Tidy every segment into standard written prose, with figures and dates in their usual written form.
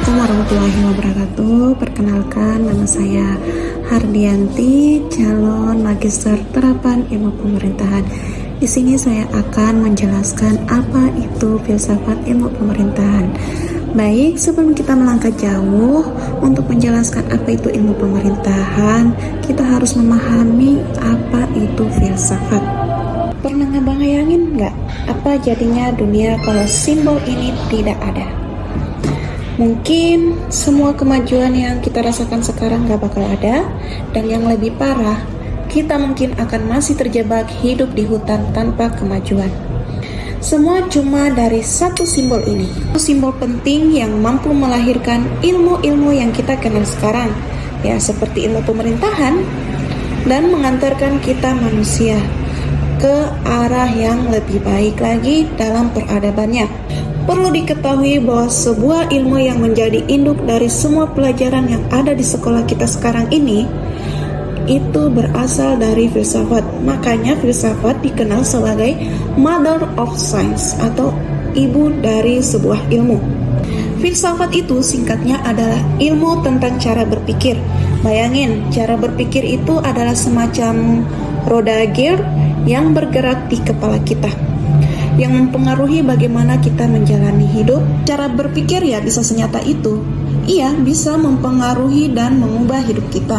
Assalamualaikum warahmatullahi wabarakatuh. Perkenalkan, nama saya Hardianti, calon magister terapan ilmu pemerintahan. Di sini saya akan menjelaskan apa itu filsafat ilmu pemerintahan. Baik, sebelum kita melangkah jauh untuk menjelaskan apa itu ilmu pemerintahan, kita harus memahami apa itu filsafat. Pernah ngebayangin nggak apa jadinya dunia kalau simbol ini tidak ada? Mungkin semua kemajuan yang kita rasakan sekarang gak bakal ada, dan yang lebih parah, kita mungkin akan masih terjebak hidup di hutan tanpa kemajuan. Semua cuma dari satu simbol ini. Simbol penting yang mampu melahirkan ilmu-ilmu yang kita kenal sekarang, ya seperti ilmu pemerintahan, dan mengantarkan kita manusia ke arah yang lebih baik lagi dalam peradabannya. Perlu diketahui bahwa sebuah ilmu yang menjadi induk dari semua pelajaran yang ada di sekolah kita sekarang ini, itu berasal dari filsafat. Makanya filsafat dikenal sebagai Mother of Science atau ibu dari sebuah ilmu. Filsafat itu singkatnya adalah ilmu tentang cara berpikir. Bayangin, cara berpikir itu adalah semacam roda gear yang bergerak di kepala kita, yang mempengaruhi bagaimana kita menjalani hidup. Cara berpikir ya bisa senyata itu. Ia bisa mempengaruhi dan mengubah hidup kita.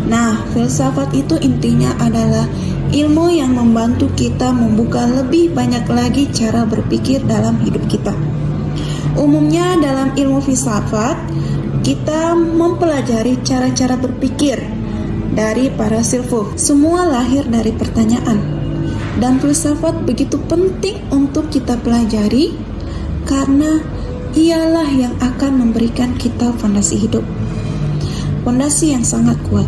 Nah, filsafat itu intinya adalah ilmu yang membantu kita membuka lebih banyak lagi cara berpikir dalam hidup kita. Umumnya dalam ilmu filsafat, kita mempelajari cara-cara berpikir dari para filsuf. Semua lahir dari pertanyaan. Dan filsafat begitu penting untuk kita pelajari karena ialah yang akan memberikan kita fondasi hidup. Fondasi yang sangat kuat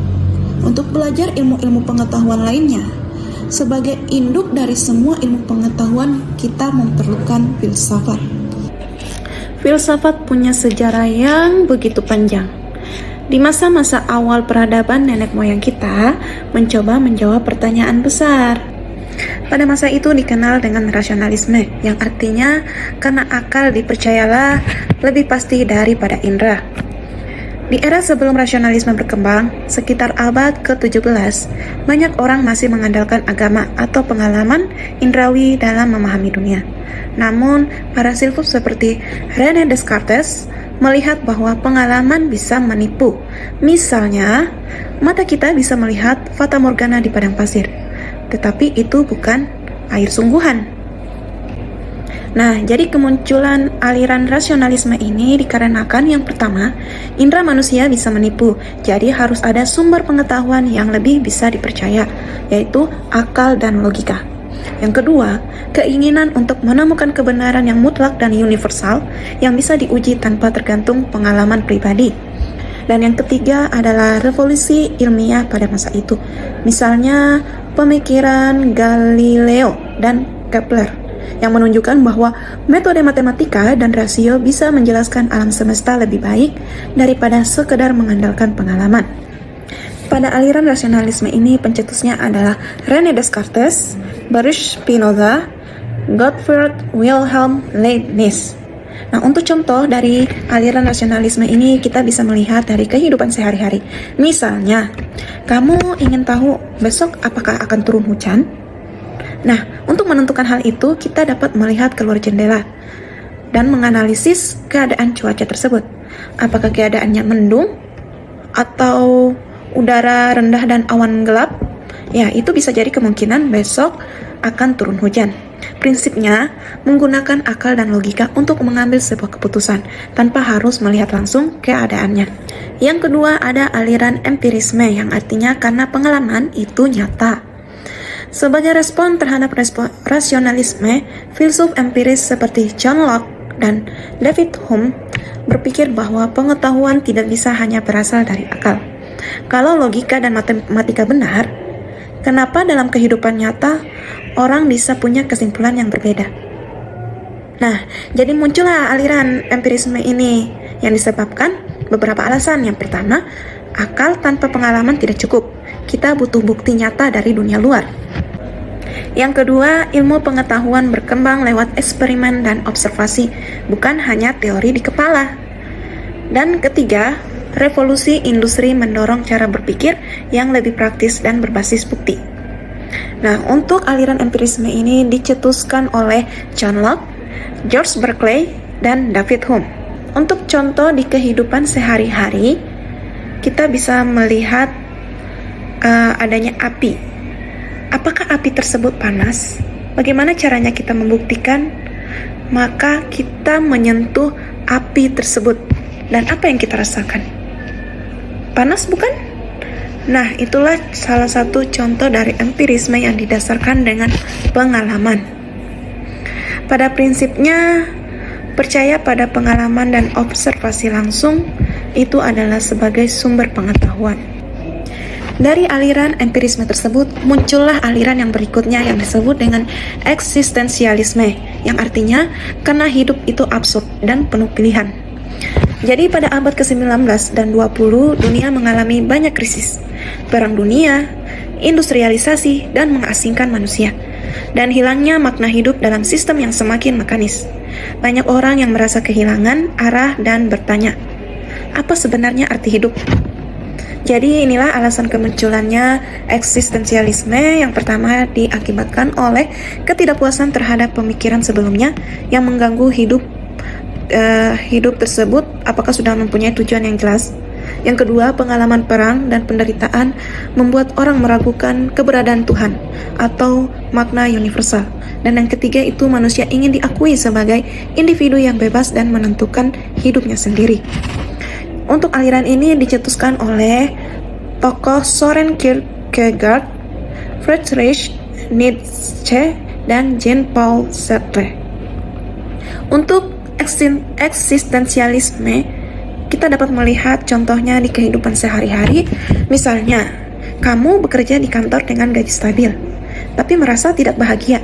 untuk belajar ilmu-ilmu pengetahuan lainnya. Sebagai induk dari semua ilmu pengetahuan, kita memerlukan filsafat. Filsafat punya sejarah yang begitu panjang. Di masa-masa awal peradaban, nenek moyang kita mencoba menjawab pertanyaan besar. Pada masa itu dikenal dengan rasionalisme, yang artinya karena akal dipercayalah lebih pasti daripada indera. Di era sebelum rasionalisme berkembang, sekitar abad ke-17, banyak orang masih mengandalkan agama atau pengalaman indrawi dalam memahami dunia. Namun, para filsuf seperti René Descartes melihat bahwa pengalaman bisa menipu. Misalnya, mata kita bisa melihat fata morgana di padang pasir, tetapi itu bukan air sungguhan. Nah, jadi kemunculan aliran rasionalisme ini dikarenakan yang pertama, indera manusia bisa menipu, jadi harus ada sumber pengetahuan yang lebih bisa dipercaya, yaitu akal dan logika. Yang kedua, keinginan untuk menemukan kebenaran yang mutlak dan universal yang bisa diuji tanpa tergantung pengalaman pribadi. Dan yang ketiga adalah revolusi ilmiah pada masa itu. Misalnya, pemikiran Galileo dan Kepler yang menunjukkan bahwa metode matematika dan rasio bisa menjelaskan alam semesta lebih baik daripada sekedar mengandalkan pengalaman. Pada aliran rasionalisme ini pencetusnya adalah René Descartes, Baruch Spinoza, Gottfried Wilhelm Leibniz. Nah, untuk contoh dari aliran rasionalisme ini kita bisa melihat dari kehidupan sehari-hari. Misalnya, kamu ingin tahu besok apakah akan turun hujan? Nah, untuk menentukan hal itu, kita dapat melihat keluar jendela dan menganalisis keadaan cuaca tersebut. Apakah keadaannya mendung atau udara rendah dan awan gelap? Ya, itu bisa jadi kemungkinan besok akan turun hujan. Prinsipnya, menggunakan akal dan logika untuk mengambil sebuah keputusan tanpa harus melihat langsung keadaannya. Yang kedua, ada aliran empirisme yang artinya karena pengalaman itu nyata. Sebagai respon terhadap rasionalisme, filsuf empiris seperti John Locke dan David Hume berpikir bahwa pengetahuan tidak bisa hanya berasal dari akal. Kalau logika dan matematika benar, kenapa dalam kehidupan nyata orang bisa punya kesimpulan yang berbeda? Nah, jadi muncullah aliran empirisme ini yang disebabkan beberapa alasan. Yang pertama, akal tanpa pengalaman tidak cukup. Kita butuh bukti nyata dari dunia luar. Yang kedua, ilmu pengetahuan berkembang lewat eksperimen dan observasi, bukan hanya teori di kepala. Dan ketiga, revolusi industri mendorong cara berpikir yang lebih praktis dan berbasis bukti. Nah, untuk aliran empirisme ini dicetuskan oleh John Locke, George Berkeley, dan David Hume. Untuk contoh di kehidupan sehari-hari, kita bisa melihat adanya api. Apakah api tersebut panas? Bagaimana caranya kita membuktikan? Maka kita menyentuh api tersebut. Dan apa yang kita rasakan? Panas bukan? Nah, itulah salah satu contoh dari empirisme yang didasarkan dengan pengalaman. Pada prinsipnya, percaya pada pengalaman dan observasi langsung itu adalah sebagai sumber pengetahuan. Dari aliran empirisme tersebut, muncullah aliran yang berikutnya yang disebut dengan eksistensialisme, yang artinya karena hidup itu absurd dan penuh pilihan. Jadi pada abad ke-19 dan 20, dunia mengalami banyak krisis. Perang dunia, industrialisasi, dan mengasingkan manusia. Dan hilangnya makna hidup dalam sistem yang semakin mekanis. Banyak orang yang merasa kehilangan arah dan bertanya, apa sebenarnya arti hidup? Jadi inilah alasan kemunculannya eksistensialisme. Yang pertama diakibatkan oleh ketidakpuasan terhadap pemikiran sebelumnya yang mengganggu hidup tersebut apakah sudah mempunyai tujuan yang jelas. Yang kedua, pengalaman perang dan penderitaan membuat orang meragukan keberadaan Tuhan atau makna universal. Dan yang ketiga itu manusia ingin diakui sebagai individu yang bebas dan menentukan hidupnya sendiri. Untuk aliran ini dicetuskan oleh tokoh Soren Kierkegaard, Friedrich Nietzsche, dan Jean-Paul Sartre. Untuk eksistensialisme, kita dapat melihat contohnya di kehidupan sehari-hari. Misalnya, kamu bekerja di kantor dengan gaji stabil, tapi merasa tidak bahagia.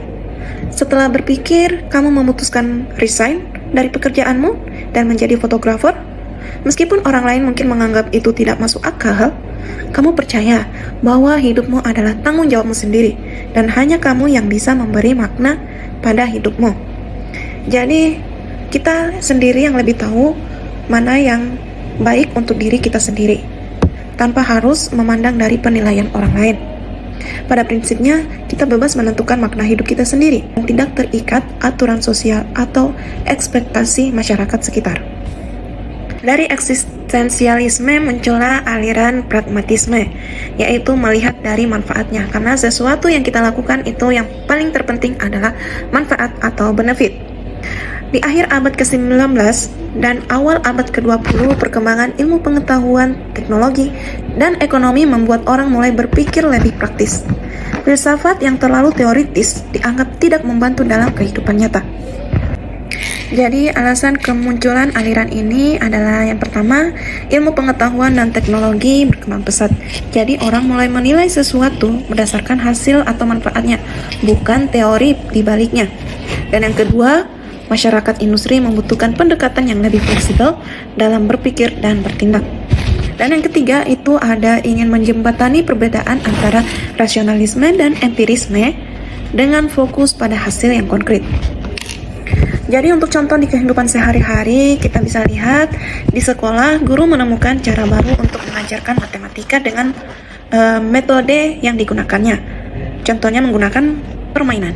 Setelah berpikir, kamu memutuskan resign dari pekerjaanmu dan menjadi fotografer. Meskipun orang lain mungkin menganggap itu tidak masuk akal, kamu percaya bahwa hidupmu adalah tanggung jawabmu sendiri dan hanya kamu yang bisa memberi makna pada hidupmu. Jadi, kita sendiri yang lebih tahu mana yang baik untuk diri kita sendiri, tanpa harus memandang dari penilaian orang lain. Pada prinsipnya, kita bebas menentukan makna hidup kita sendiri, dan tidak terikat aturan sosial atau ekspektasi masyarakat sekitar. Dari eksistensialisme muncullah aliran pragmatisme, yaitu melihat dari manfaatnya, karena sesuatu yang kita lakukan itu yang paling terpenting adalah manfaat atau benefit. Di akhir abad ke-19 dan awal abad ke-20, perkembangan ilmu pengetahuan, teknologi, dan ekonomi membuat orang mulai berpikir lebih praktis. Filsafat yang terlalu teoritis dianggap tidak membantu dalam kehidupan nyata. Jadi alasan kemunculan aliran ini adalah yang pertama, ilmu pengetahuan dan teknologi berkembang pesat. Jadi orang mulai menilai sesuatu berdasarkan hasil atau manfaatnya, bukan teori di baliknya. Dan yang kedua, masyarakat industri membutuhkan pendekatan yang lebih fleksibel dalam berpikir dan bertindak. Dan yang ketiga itu ada ingin menjembatani perbedaan antara rasionalisme dan empirisme dengan fokus pada hasil yang konkret. Jadi untuk contoh di kehidupan sehari-hari, kita bisa lihat di sekolah guru menemukan cara baru untuk mengajarkan matematika dengan metode yang digunakannya. Contohnya menggunakan permainan.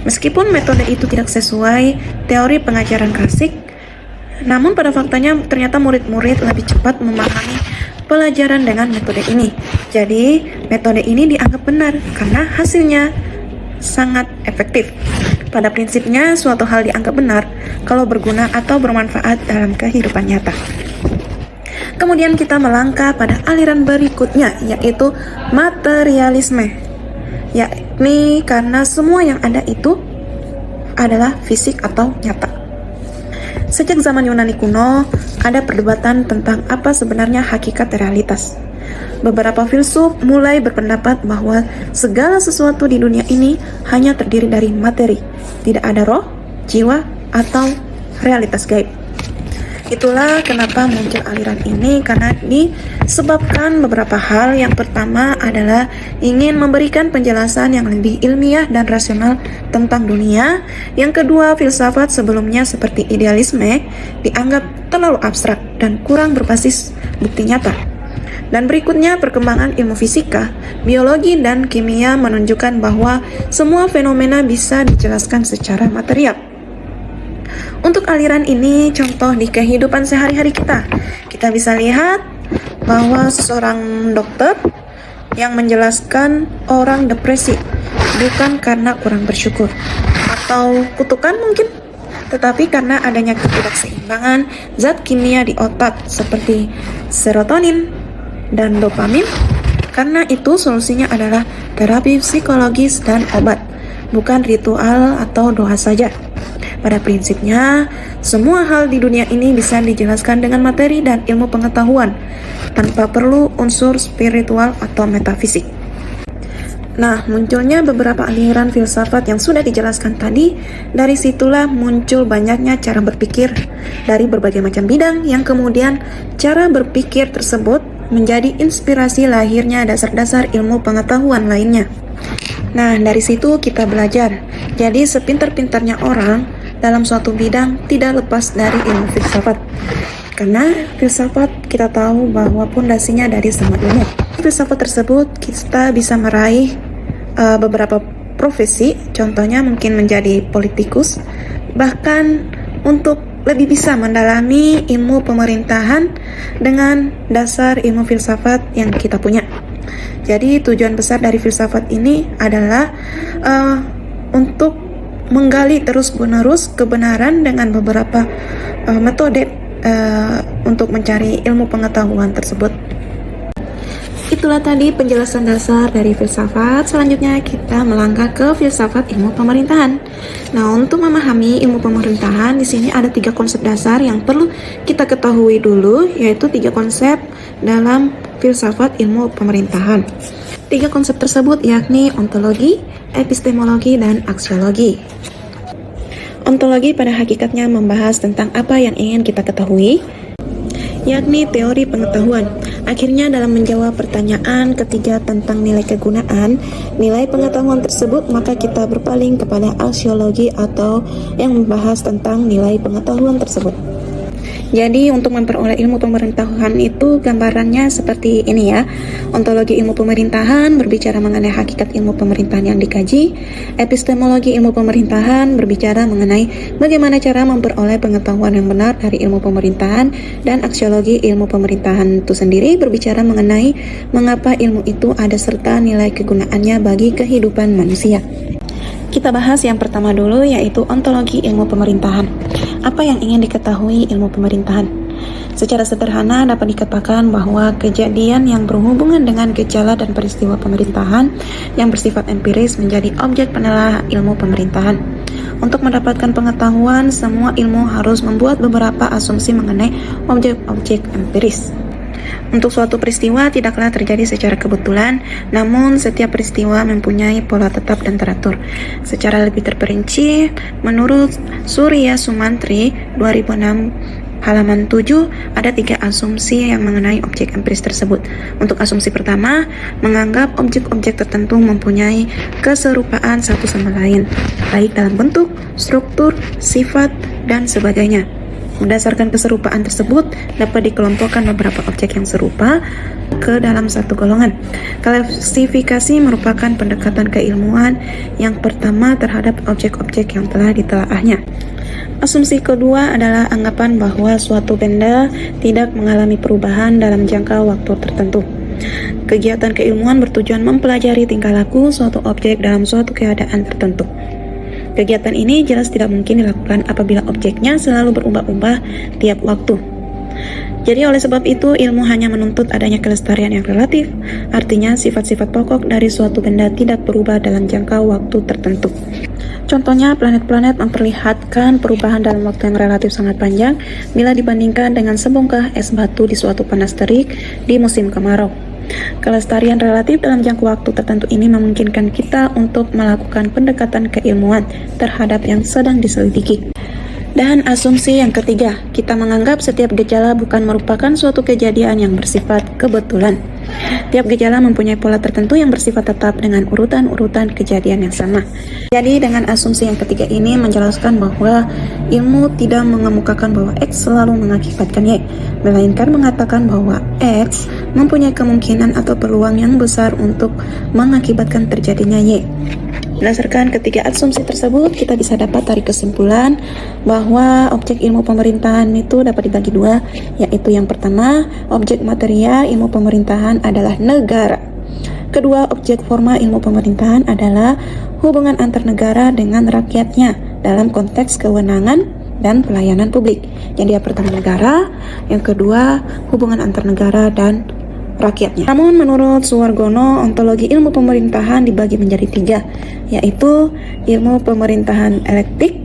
Meskipun metode itu tidak sesuai teori pengajaran klasik, namun pada faktanya ternyata murid-murid lebih cepat memahami pelajaran dengan metode ini. Jadi metode ini dianggap benar karena hasilnya sangat efektif. Pada prinsipnya, suatu hal dianggap benar kalau berguna atau bermanfaat dalam kehidupan nyata. Kemudian kita melangkah pada aliran berikutnya, yaitu materialisme, yakni karena semua yang ada itu adalah fisik atau nyata. Sejak zaman Yunani kuno, ada perdebatan tentang apa sebenarnya hakikat realitas. Beberapa filsuf mulai berpendapat bahwa segala sesuatu di dunia ini hanya terdiri dari materi, tidak ada roh, jiwa, atau realitas gaib. Itulah kenapa muncul aliran ini, karena disebabkan beberapa hal. Yang pertama adalah ingin memberikan penjelasan yang lebih ilmiah dan rasional tentang dunia. Yang kedua, filsafat sebelumnya seperti idealisme dianggap terlalu abstrak dan kurang berbasis bukti nyata. Dan berikutnya, perkembangan ilmu fisika, biologi, dan kimia menunjukkan bahwa semua fenomena bisa dijelaskan secara material. Untuk aliran ini, contoh di kehidupan sehari-hari kita bisa lihat bahwa seorang dokter yang menjelaskan orang depresi bukan karena kurang bersyukur atau kutukan mungkin, tetapi karena adanya ketidakseimbangan zat kimia di otak seperti serotonin dan dopamin. Karena itu solusinya adalah terapi psikologis dan obat, bukan ritual atau doa saja. Pada prinsipnya, semua hal di dunia ini bisa dijelaskan dengan materi dan ilmu pengetahuan, tanpa perlu unsur spiritual atau metafisik. Nah, munculnya beberapa aliran filsafat yang sudah dijelaskan tadi, dari situlah muncul banyaknya cara berpikir dari berbagai macam bidang, yang kemudian cara berpikir tersebut menjadi inspirasi lahirnya dasar-dasar ilmu pengetahuan lainnya. Nah, dari situ kita belajar. Jadi, sepintar-pintarnya orang dalam suatu bidang tidak lepas dari ilmu filsafat. Karena filsafat kita tahu bahwa pondasinya dari semua ilmu. Filsafat tersebut kita bisa meraih beberapa profesi, contohnya mungkin menjadi politikus, bahkan untuk lebih bisa mendalami ilmu pemerintahan dengan dasar ilmu filsafat yang kita punya. Jadi tujuan besar dari filsafat ini adalah untuk menggali terus-menerus kebenaran dengan beberapa metode untuk mencari ilmu pengetahuan tersebut. Itulah tadi penjelasan dasar dari filsafat. Selanjutnya kita melangkah ke filsafat ilmu pemerintahan. Nah, untuk memahami ilmu pemerintahan, di sini ada 3 konsep dasar yang perlu kita ketahui dulu, yaitu 3 konsep dalam filsafat ilmu pemerintahan. 3 konsep tersebut yakni ontologi, epistemologi, dan aksiologi. Ontologi pada hakikatnya membahas tentang apa yang ingin kita ketahui, yakni teori pengetahuan. Akhirnya dalam menjawab pertanyaan ketiga tentang nilai kegunaan, nilai pengetahuan tersebut, maka kita berpaling kepada aksiologi atau yang membahas tentang nilai pengetahuan tersebut. Jadi untuk memperoleh ilmu pemerintahan itu gambarannya seperti ini ya. Ontologi ilmu pemerintahan berbicara mengenai hakikat ilmu pemerintahan yang dikaji. Epistemologi ilmu pemerintahan berbicara mengenai bagaimana cara memperoleh pengetahuan yang benar dari ilmu pemerintahan. Dan aksiologi ilmu pemerintahan itu sendiri berbicara mengenai mengapa ilmu itu ada serta nilai kegunaannya bagi kehidupan manusia. Kita bahas yang pertama dulu, yaitu ontologi ilmu pemerintahan. Apa yang ingin diketahui ilmu pemerintahan? Secara sederhana dapat dikatakan bahwa kejadian yang berhubungan dengan gejala dan peristiwa pemerintahan yang bersifat empiris menjadi objek penelaahan ilmu pemerintahan. Untuk mendapatkan pengetahuan, semua ilmu harus membuat beberapa asumsi mengenai objek-objek empiris. Untuk suatu peristiwa tidaklah terjadi secara kebetulan, namun setiap peristiwa mempunyai pola tetap dan teratur. Secara lebih terperinci, menurut Surya Sumantri 2006 halaman 7, ada 3 asumsi yang mengenai objek empiris tersebut. Untuk asumsi pertama, menganggap objek-objek tertentu mempunyai keserupaan satu sama lain, baik dalam bentuk, struktur, sifat, dan sebagainya. Berdasarkan keserupaan tersebut, dapat dikelompokkan beberapa objek yang serupa ke dalam satu golongan. Klasifikasi merupakan pendekatan keilmuan yang pertama terhadap objek-objek yang telah ditelaahnya. Asumsi kedua adalah anggapan bahwa suatu benda tidak mengalami perubahan dalam jangka waktu tertentu. Kegiatan keilmuan bertujuan mempelajari tingkah laku suatu objek dalam suatu keadaan tertentu. Kegiatan ini jelas tidak mungkin dilakukan apabila objeknya selalu berubah-ubah tiap waktu. Jadi oleh sebab itu ilmu hanya menuntut adanya kelestarian yang relatif, artinya sifat-sifat pokok dari suatu benda tidak berubah dalam jangka waktu tertentu. Contohnya, planet-planet memperlihatkan perubahan dalam waktu yang relatif sangat panjang bila dibandingkan dengan sebongkah es batu di suatu panas terik di musim kemarau. Kelestarian relatif dalam jangka waktu tertentu ini memungkinkan kita untuk melakukan pendekatan keilmuan terhadap yang sedang diselidiki. Dan asumsi yang ketiga, kita menganggap setiap gejala bukan merupakan suatu kejadian yang bersifat kebetulan. Tiap gejala mempunyai pola tertentu yang bersifat tetap dengan urutan-urutan kejadian yang sama. Jadi dengan asumsi yang ketiga ini menjelaskan bahwa ilmu tidak mengemukakan bahwa X selalu mengakibatkan Y, melainkan mengatakan bahwa X mempunyai kemungkinan atau peluang yang besar untuk mengakibatkan terjadinya Y. Berdasarkan ketiga asumsi tersebut, kita bisa dapat tarik kesimpulan bahwa objek ilmu pemerintahan itu dapat dibagi dua, yaitu yang pertama, objek material ilmu pemerintahan adalah negara. Kedua, objek formal ilmu pemerintahan adalah hubungan antar negara dengan rakyatnya dalam konteks kewenangan dan pelayanan publik. Jadi yang pertama negara, yang kedua hubungan antar negara dan rakyatnya. Namun menurut Suwargono, ontologi ilmu pemerintahan dibagi menjadi tiga, yaitu ilmu pemerintahan elektik,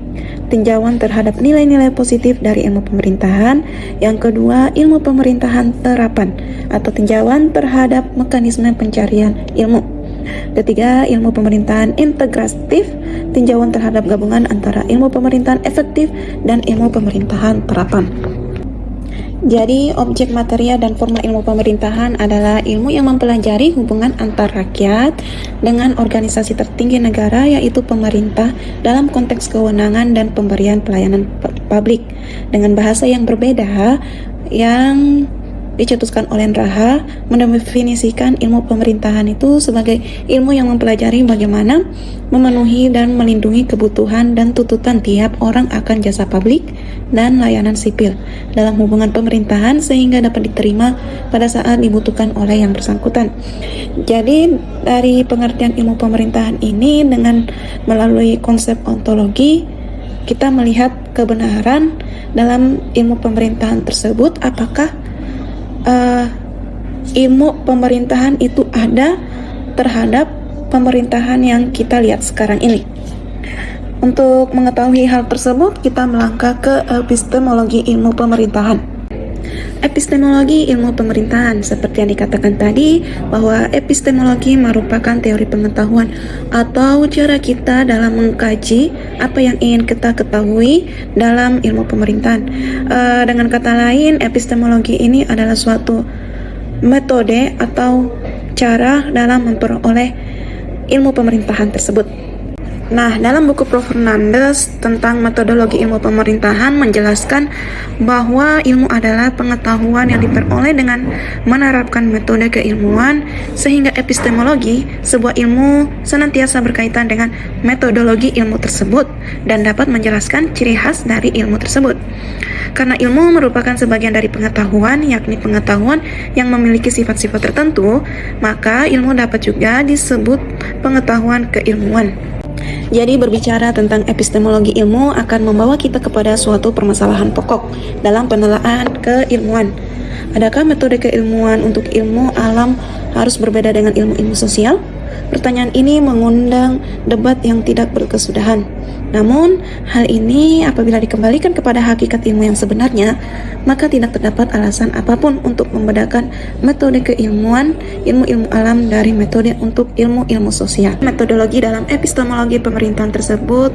tinjauan terhadap nilai-nilai positif dari ilmu pemerintahan. Yang kedua, ilmu pemerintahan terapan atau tinjauan terhadap mekanisme pencarian ilmu. Ketiga, ilmu pemerintahan integratif, tinjauan terhadap gabungan antara ilmu pemerintahan efektif dan ilmu pemerintahan terapan. Jadi, objek material dan formal ilmu pemerintahan adalah ilmu yang mempelajari hubungan antar rakyat dengan organisasi tertinggi negara, yaitu pemerintah, dalam konteks kewenangan dan pemberian pelayanan publik. Dengan bahasa yang berbeda, yang dicetuskan oleh Raha mendefinisikan ilmu pemerintahan itu sebagai ilmu yang mempelajari bagaimana memenuhi dan melindungi kebutuhan dan tuntutan tiap orang akan jasa publik dan layanan sipil dalam hubungan pemerintahan sehingga dapat diterima pada saat dibutuhkan oleh yang bersangkutan. Jadi dari pengertian ilmu pemerintahan ini dengan melalui konsep ontologi kita melihat kebenaran dalam ilmu pemerintahan tersebut, apakah ilmu pemerintahan itu ada terhadap pemerintahan yang kita lihat sekarang ini. Untuk mengetahui hal tersebut, kita melangkah ke epistemologi ilmu pemerintahan. Epistemologi ilmu pemerintahan, seperti yang dikatakan tadi, bahwa epistemologi merupakan teori pengetahuan atau cara kita dalam mengkaji apa yang ingin kita ketahui dalam ilmu pemerintahan. Dengan kata lain, epistemologi ini adalah suatu metode atau cara dalam memperoleh ilmu pemerintahan tersebut. Nah, dalam buku Prof. Fernandes tentang metodologi ilmu pemerintahan menjelaskan bahwa ilmu adalah pengetahuan yang diperoleh dengan menerapkan metode keilmuan, sehingga epistemologi, sebuah ilmu, senantiasa berkaitan dengan metodologi ilmu tersebut dan dapat menjelaskan ciri khas dari ilmu tersebut. Karena ilmu merupakan sebagian dari pengetahuan, yakni pengetahuan yang memiliki sifat-sifat tertentu, maka ilmu dapat juga disebut pengetahuan keilmuan. Jadi berbicara tentang epistemologi ilmu akan membawa kita kepada suatu permasalahan pokok dalam penelaahan keilmuan. Adakah metode keilmuan untuk ilmu alam harus berbeda dengan ilmu-ilmu sosial? Pertanyaan ini mengundang debat yang tidak berkesudahan. Namun, hal ini apabila dikembalikan kepada hakikat ilmu yang sebenarnya, maka tidak terdapat alasan apapun untuk membedakan metode keilmuan, ilmu-ilmu alam dari metode untuk ilmu-ilmu sosial. Metodologi dalam epistemologi pemerintahan tersebut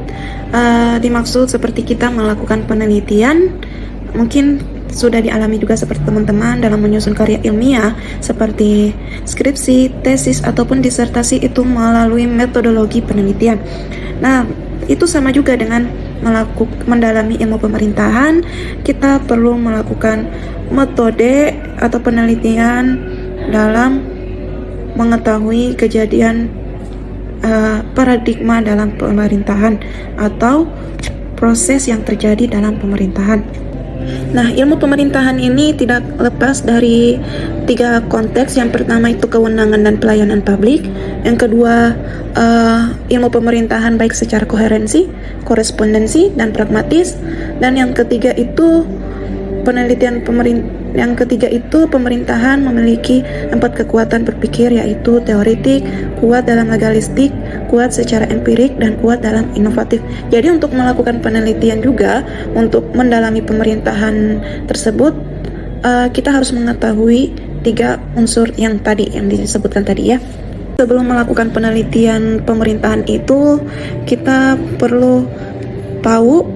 dimaksud seperti kita melakukan penelitian, mungkin sudah dialami juga seperti teman-teman dalam menyusun karya ilmiah seperti skripsi, tesis, ataupun disertasi itu melalui metodologi penelitian. Nah, itu sama juga dengan mendalami ilmu pemerintahan, kita perlu melakukan metode atau penelitian dalam mengetahui kejadian paradigma dalam pemerintahan atau proses yang terjadi dalam pemerintahan. Nah, ilmu pemerintahan ini tidak lepas dari tiga konteks. Yang pertama itu kewenangan dan pelayanan publik. Yang kedua, ilmu pemerintahan baik secara koherensi, korespondensi, dan pragmatis. Dan yang ketiga itu pemerintahan memiliki 4 kekuatan berpikir, yaitu teoretik, kuat dalam legalistik, kuat secara empirik, dan kuat dalam inovatif. Jadi untuk melakukan penelitian juga untuk mendalami pemerintahan tersebut, kita harus mengetahui 3 unsur yang disebutkan tadi ya. Sebelum melakukan penelitian pemerintahan itu, kita perlu tahu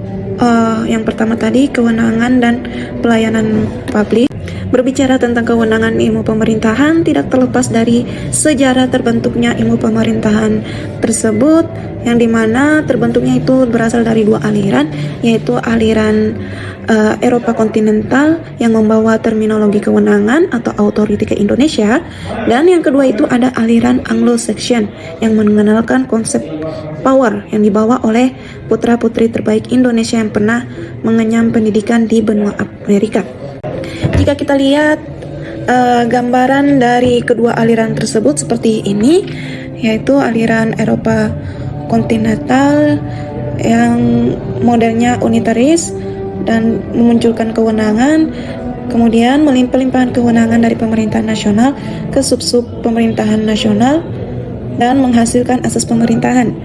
Yang pertama tadi, kewenangan dan pelayanan publik. Berbicara tentang kewenangan ilmu pemerintahan tidak terlepas dari sejarah terbentuknya ilmu pemerintahan tersebut, yang dimana terbentuknya itu berasal dari dua aliran, yaitu aliran Eropa kontinental yang membawa terminologi kewenangan atau authority ke Indonesia, dan yang kedua itu ada aliran Anglo-Saxon yang mengenalkan konsep power yang dibawa oleh putra-putri terbaik Indonesia yang pernah mengenyam pendidikan di benua Amerika. Jika kita lihat gambaran dari kedua aliran tersebut seperti ini, yaitu aliran Eropa kontinental yang modelnya unitaris dan memunculkan kewenangan, kemudian melimpah-limpahkan kewenangan dari pemerintahan nasional ke sub-sub pemerintahan nasional dan menghasilkan asas pemerintahan,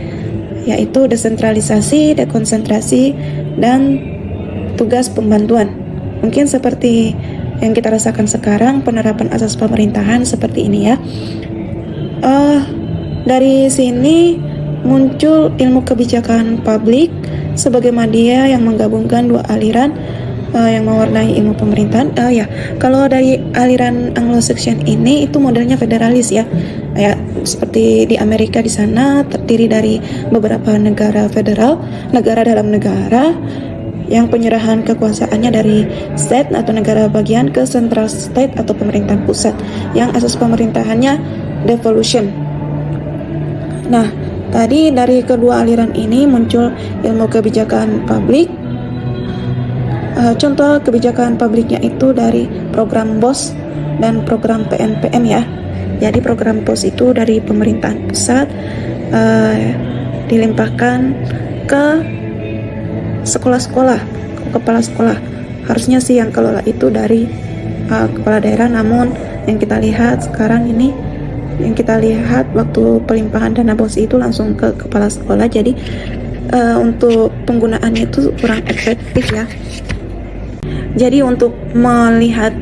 yaitu desentralisasi, dekonsentrasi, dan tugas pembantuan. Mungkin seperti yang kita rasakan sekarang, penerapan asas pemerintahan seperti ini ya. Dari sini muncul ilmu kebijakan publik sebagai media yang menggabungkan dua aliran yang mewarnai ilmu pemerintahan. Kalau dari aliran Anglo-Saxon ini itu modelnya federalis ya. Seperti di Amerika, di sana terdiri dari beberapa negara federal, negara dalam negara, yang penyerahan kekuasaannya dari state atau negara bagian ke central state atau pemerintahan pusat, yang asas pemerintahannya devolution. Nah, tadi dari kedua aliran ini muncul ilmu kebijakan publik. Contoh kebijakan publiknya itu dari program BOS dan program PNPM ya. Jadi program BOS itu dari pemerintahan pusat dilimpahkan ke sekolah-sekolah, kepala sekolah. Harusnya sih yang kelola itu dari kepala daerah, namun yang kita lihat sekarang ini, yang kita lihat waktu pelimpahan dana BOS itu langsung ke kepala sekolah. Jadi untuk penggunaannya itu kurang efektif ya. Jadi untuk melihat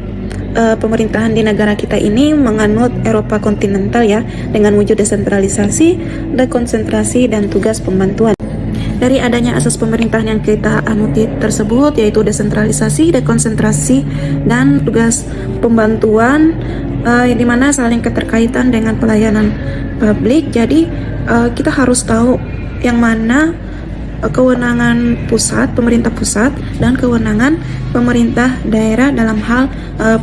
pemerintahan di negara kita ini menganut Eropa kontinental ya, dengan wujud desentralisasi, dekonsentrasi, dan tugas pembantuan. Dari adanya asas pemerintahan yang kita anuti tersebut, yaitu desentralisasi, dekonsentrasi, dan tugas pembantuan, di mana saling keterkaitan dengan pelayanan publik. Jadi kita harus tahu yang mana kewenangan pusat, pemerintah pusat, dan kewenangan pemerintah daerah dalam hal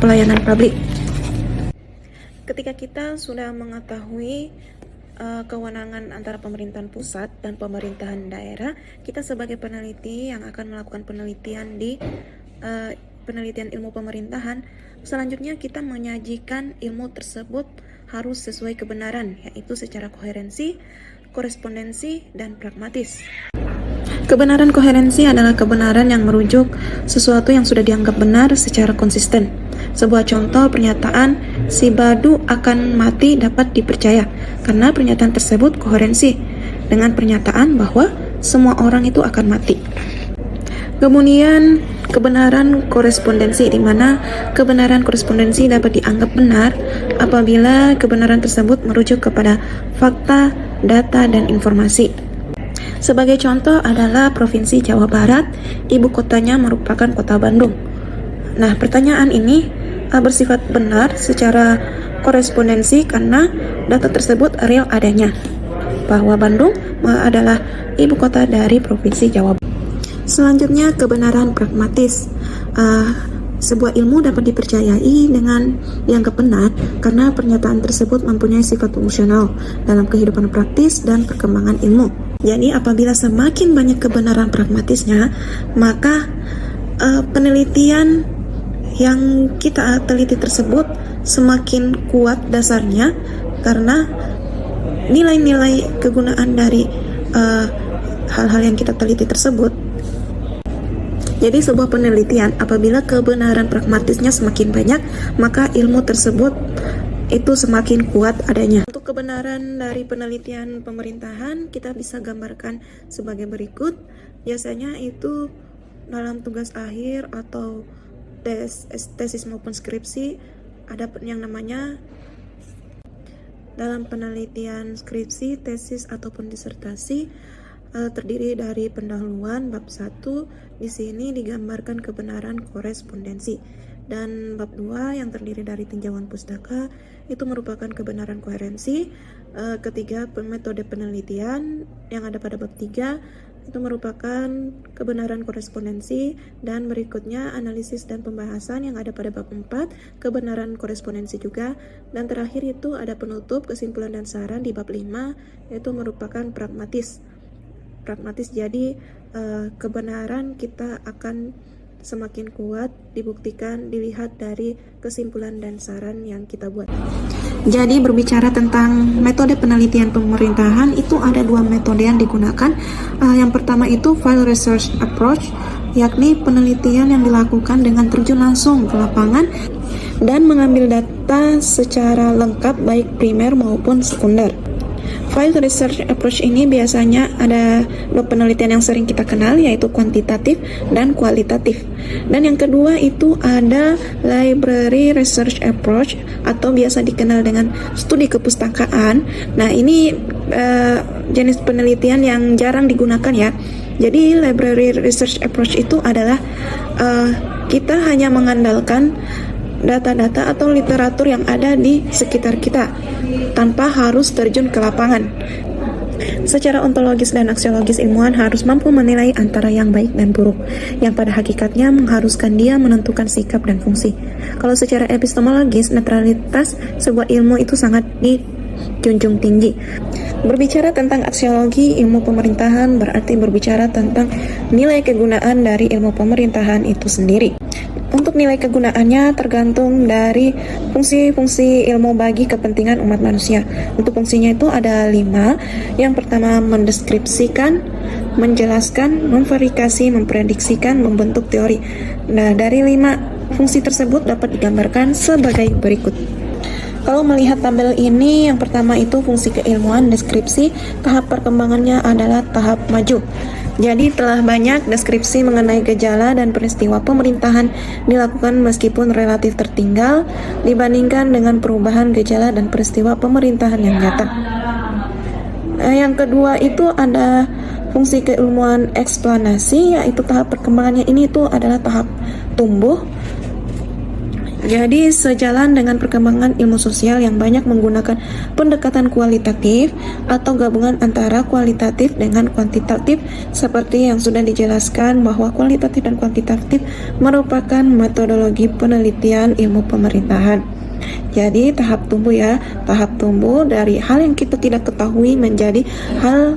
pelayanan publik. Ketika kita sudah mengetahui kewenangan antara pemerintahan pusat dan pemerintahan daerah, kita sebagai peneliti yang akan melakukan penelitian di penelitian ilmu pemerintahan, selanjutnya kita menyajikan ilmu tersebut harus sesuai kebenaran, yaitu secara koherensi, korespondensi, dan pragmatis. Kebenaran koherensi adalah kebenaran yang merujuk sesuatu yang sudah dianggap benar secara konsisten. Sebuah contoh pernyataan si Badu akan mati dapat dipercaya karena pernyataan tersebut koherensi dengan pernyataan bahwa semua orang itu akan mati. Kemudian kebenaran korespondensi, di mana kebenaran korespondensi dapat dianggap benar apabila kebenaran tersebut merujuk kepada fakta, data, dan informasi. Sebagai contoh adalah Provinsi Jawa Barat, ibu kotanya merupakan kota Bandung. Nah, pertanyaan ini bersifat benar secara korespondensi karena data tersebut real adanya, bahwa Bandung adalah ibu kota dari Provinsi Jawa Barat. Selanjutnya, kebenaran pragmatis. Sebuah ilmu dapat dipercayai dengan dianggap benar karena pernyataan tersebut mempunyai sifat fungsional dalam kehidupan praktis dan perkembangan ilmu. Jadi apabila semakin banyak kebenaran pragmatisnya, maka penelitian yang kita teliti tersebut semakin kuat dasarnya karena nilai-nilai kegunaan dari hal-hal yang kita teliti tersebut. Jadi sebuah penelitian apabila kebenaran pragmatisnya semakin banyak, maka ilmu tersebut itu semakin kuat adanya. Untuk kebenaran dari penelitian pemerintahan kita bisa gambarkan sebagai berikut. Biasanya itu dalam tugas akhir atau tesis maupun skripsi ada yang namanya dalam penelitian skripsi, tesis, ataupun disertasi terdiri dari pendahuluan bab 1. Di sini digambarkan kebenaran korespondensi. Dan bab 2 yang terdiri dari tinjauan pustaka itu merupakan kebenaran koherensi. Ketiga, metode penelitian yang ada pada bab 3 itu merupakan kebenaran korespondensi, dan berikutnya analisis dan pembahasan yang ada pada bab 4, kebenaran korespondensi juga, dan terakhir itu ada penutup, kesimpulan dan saran di bab 5, yaitu merupakan pragmatis. Jadi kebenaran kita akan semakin kuat dibuktikan dilihat dari kesimpulan dan saran yang kita buat. Jadi berbicara tentang metode penelitian pemerintahan, itu ada 2 metode yang digunakan. Yang pertama itu file research approach, yakni penelitian yang dilakukan dengan terjun langsung ke lapangan dan mengambil data secara lengkap baik primer maupun sekunder. File research approach ini biasanya ada 2 penelitian yang sering kita kenal, yaitu kuantitatif dan kualitatif. Dan yang kedua itu ada library research approach atau biasa dikenal dengan studi kepustakaan. Nah, ini jenis penelitian yang jarang digunakan ya. Jadi library research approach itu adalah kita hanya mengandalkan data-data atau literatur yang ada di sekitar kita tanpa harus terjun ke lapangan. Secara ontologis dan aksiologis, ilmuwan harus mampu menilai antara yang baik dan buruk, yang pada hakikatnya mengharuskan dia menentukan sikap dan fungsi. Kalau secara epistemologis, netralitas sebuah ilmu itu sangat dijunjung tinggi. Berbicara tentang aksiologi ilmu pemerintahan berarti berbicara tentang nilai kegunaan dari ilmu pemerintahan itu sendiri. Untuk nilai kegunaannya tergantung dari fungsi-fungsi ilmu bagi kepentingan umat manusia. Untuk fungsinya itu ada 5. Yang pertama, mendeskripsikan, menjelaskan, memverifikasi, memprediksikan, membentuk teori. Nah, dari 5 fungsi tersebut dapat digambarkan sebagai berikut. Kalau melihat tabel ini, yang pertama itu fungsi keilmuan deskripsi, tahap perkembangannya adalah tahap maju. Jadi telah banyak deskripsi mengenai gejala dan peristiwa pemerintahan dilakukan meskipun relatif tertinggal dibandingkan dengan perubahan gejala dan peristiwa pemerintahan yang nyata. Yang kedua itu ada fungsi keilmuan eksplanasi, yaitu tahap perkembangannya ini itu adalah tahap tumbuh. Jadi sejalan dengan perkembangan ilmu sosial yang banyak menggunakan pendekatan kualitatif atau gabungan antara kualitatif dengan kuantitatif, seperti yang sudah dijelaskan bahwa kualitatif dan kuantitatif merupakan metodologi penelitian ilmu pemerintahan. Jadi tahap tumbuh ya, tahap tumbuh dari hal yang kita tidak ketahui menjadi hal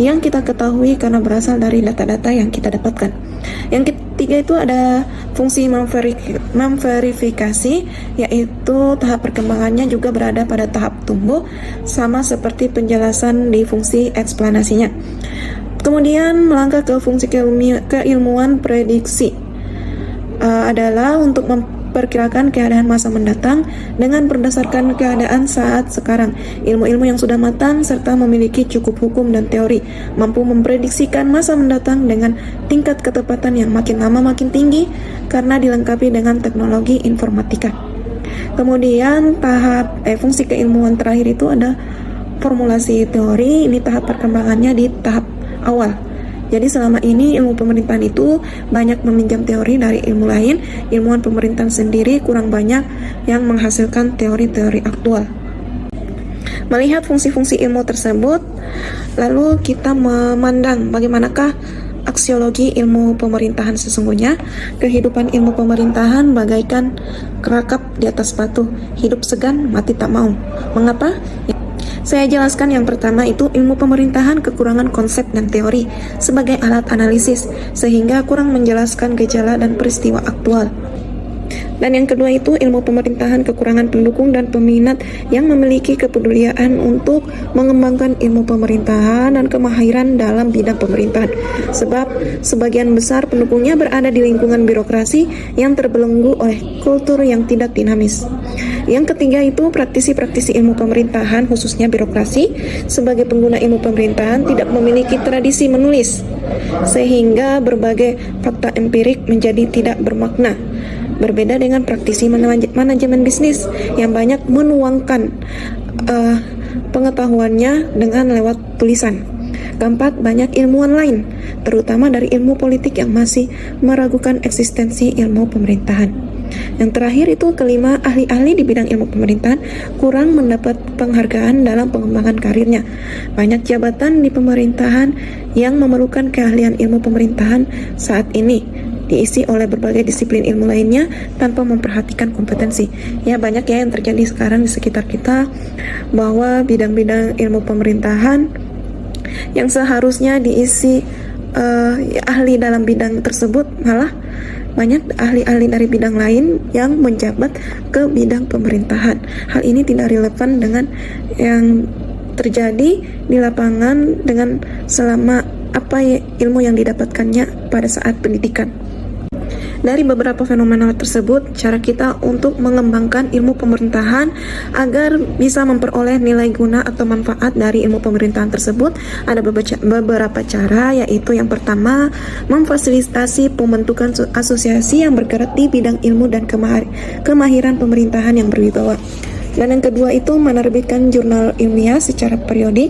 yang kita ketahui karena berasal dari data-data yang kita dapatkan. Yang ketiga itu ada fungsi memverifikasi, yaitu tahap perkembangannya juga berada pada tahap tumbuh, sama seperti penjelasan di fungsi eksplanasinya. Kemudian melangkah ke fungsi keilmuan prediksi, adalah untuk memperkirakan keadaan masa mendatang dengan berdasarkan keadaan saat sekarang. Ilmu-ilmu yang sudah matang serta memiliki cukup hukum dan teori mampu memprediksikan masa mendatang dengan tingkat ketepatan yang makin lama makin tinggi karena dilengkapi dengan teknologi informatika. Kemudian tahap fungsi keilmuan terakhir itu ada formulasi teori. Ini tahap perkembangannya di tahap awal. Jadi selama ini ilmu pemerintahan itu banyak meminjam teori dari ilmu lain. Ilmuwan pemerintahan sendiri kurang banyak yang menghasilkan teori-teori aktual. Melihat fungsi-fungsi ilmu tersebut, lalu kita memandang bagaimanakah aksiologi ilmu pemerintahan sesungguhnya. Kehidupan ilmu pemerintahan bagaikan kerakap di atas batu, hidup segan, mati tak mau. Mengapa? Saya jelaskan. Yang pertama itu ilmu pemerintahan kekurangan konsep dan teori sebagai alat analisis, sehingga kurang menjelaskan gejala dan peristiwa aktual. Dan yang kedua itu ilmu pemerintahan kekurangan pendukung dan peminat yang memiliki kepedulian untuk mengembangkan ilmu pemerintahan dan kemahiran dalam bidang pemerintahan. Sebab sebagian besar pendukungnya berada di lingkungan birokrasi yang terbelenggu oleh kultur yang tidak dinamis. Yang ketiga itu praktisi-praktisi ilmu pemerintahan khususnya birokrasi sebagai pengguna ilmu pemerintahan tidak memiliki tradisi menulis, sehingga berbagai fakta empirik menjadi tidak bermakna. Berbeda dengan praktisi manajemen bisnis yang banyak menuangkan pengetahuannya dengan lewat tulisan. Keempat, banyak ilmuwan lain, terutama dari ilmu politik yang masih meragukan eksistensi ilmu pemerintahan. Yang terakhir itu kelima, ahli-ahli di bidang ilmu pemerintahan kurang mendapat penghargaan dalam pengembangan karirnya. Banyak jabatan di pemerintahan yang memerlukan keahlian ilmu pemerintahan saat ini diisi oleh berbagai disiplin ilmu lainnya tanpa memperhatikan kompetensi. Ya, banyak ya yang terjadi sekarang di sekitar kita, bahwa bidang-bidang ilmu pemerintahan yang seharusnya diisi ahli dalam bidang tersebut, malah banyak ahli-ahli dari bidang lain yang menjabat ke bidang pemerintahan. Hal ini tidak relevan dengan yang terjadi di lapangan dengan selama ilmu yang didapatkannya pada saat pendidikan. Dari beberapa fenomena tersebut, cara kita untuk mengembangkan ilmu pemerintahan agar bisa memperoleh nilai guna atau manfaat dari ilmu pemerintahan tersebut ada beberapa cara, yaitu yang pertama, memfasilitasi pembentukan asosiasi yang bergerak di bidang ilmu dan kemahiran pemerintahan yang berwibawa. Dan yang kedua itu menerbitkan jurnal ilmiah secara periodik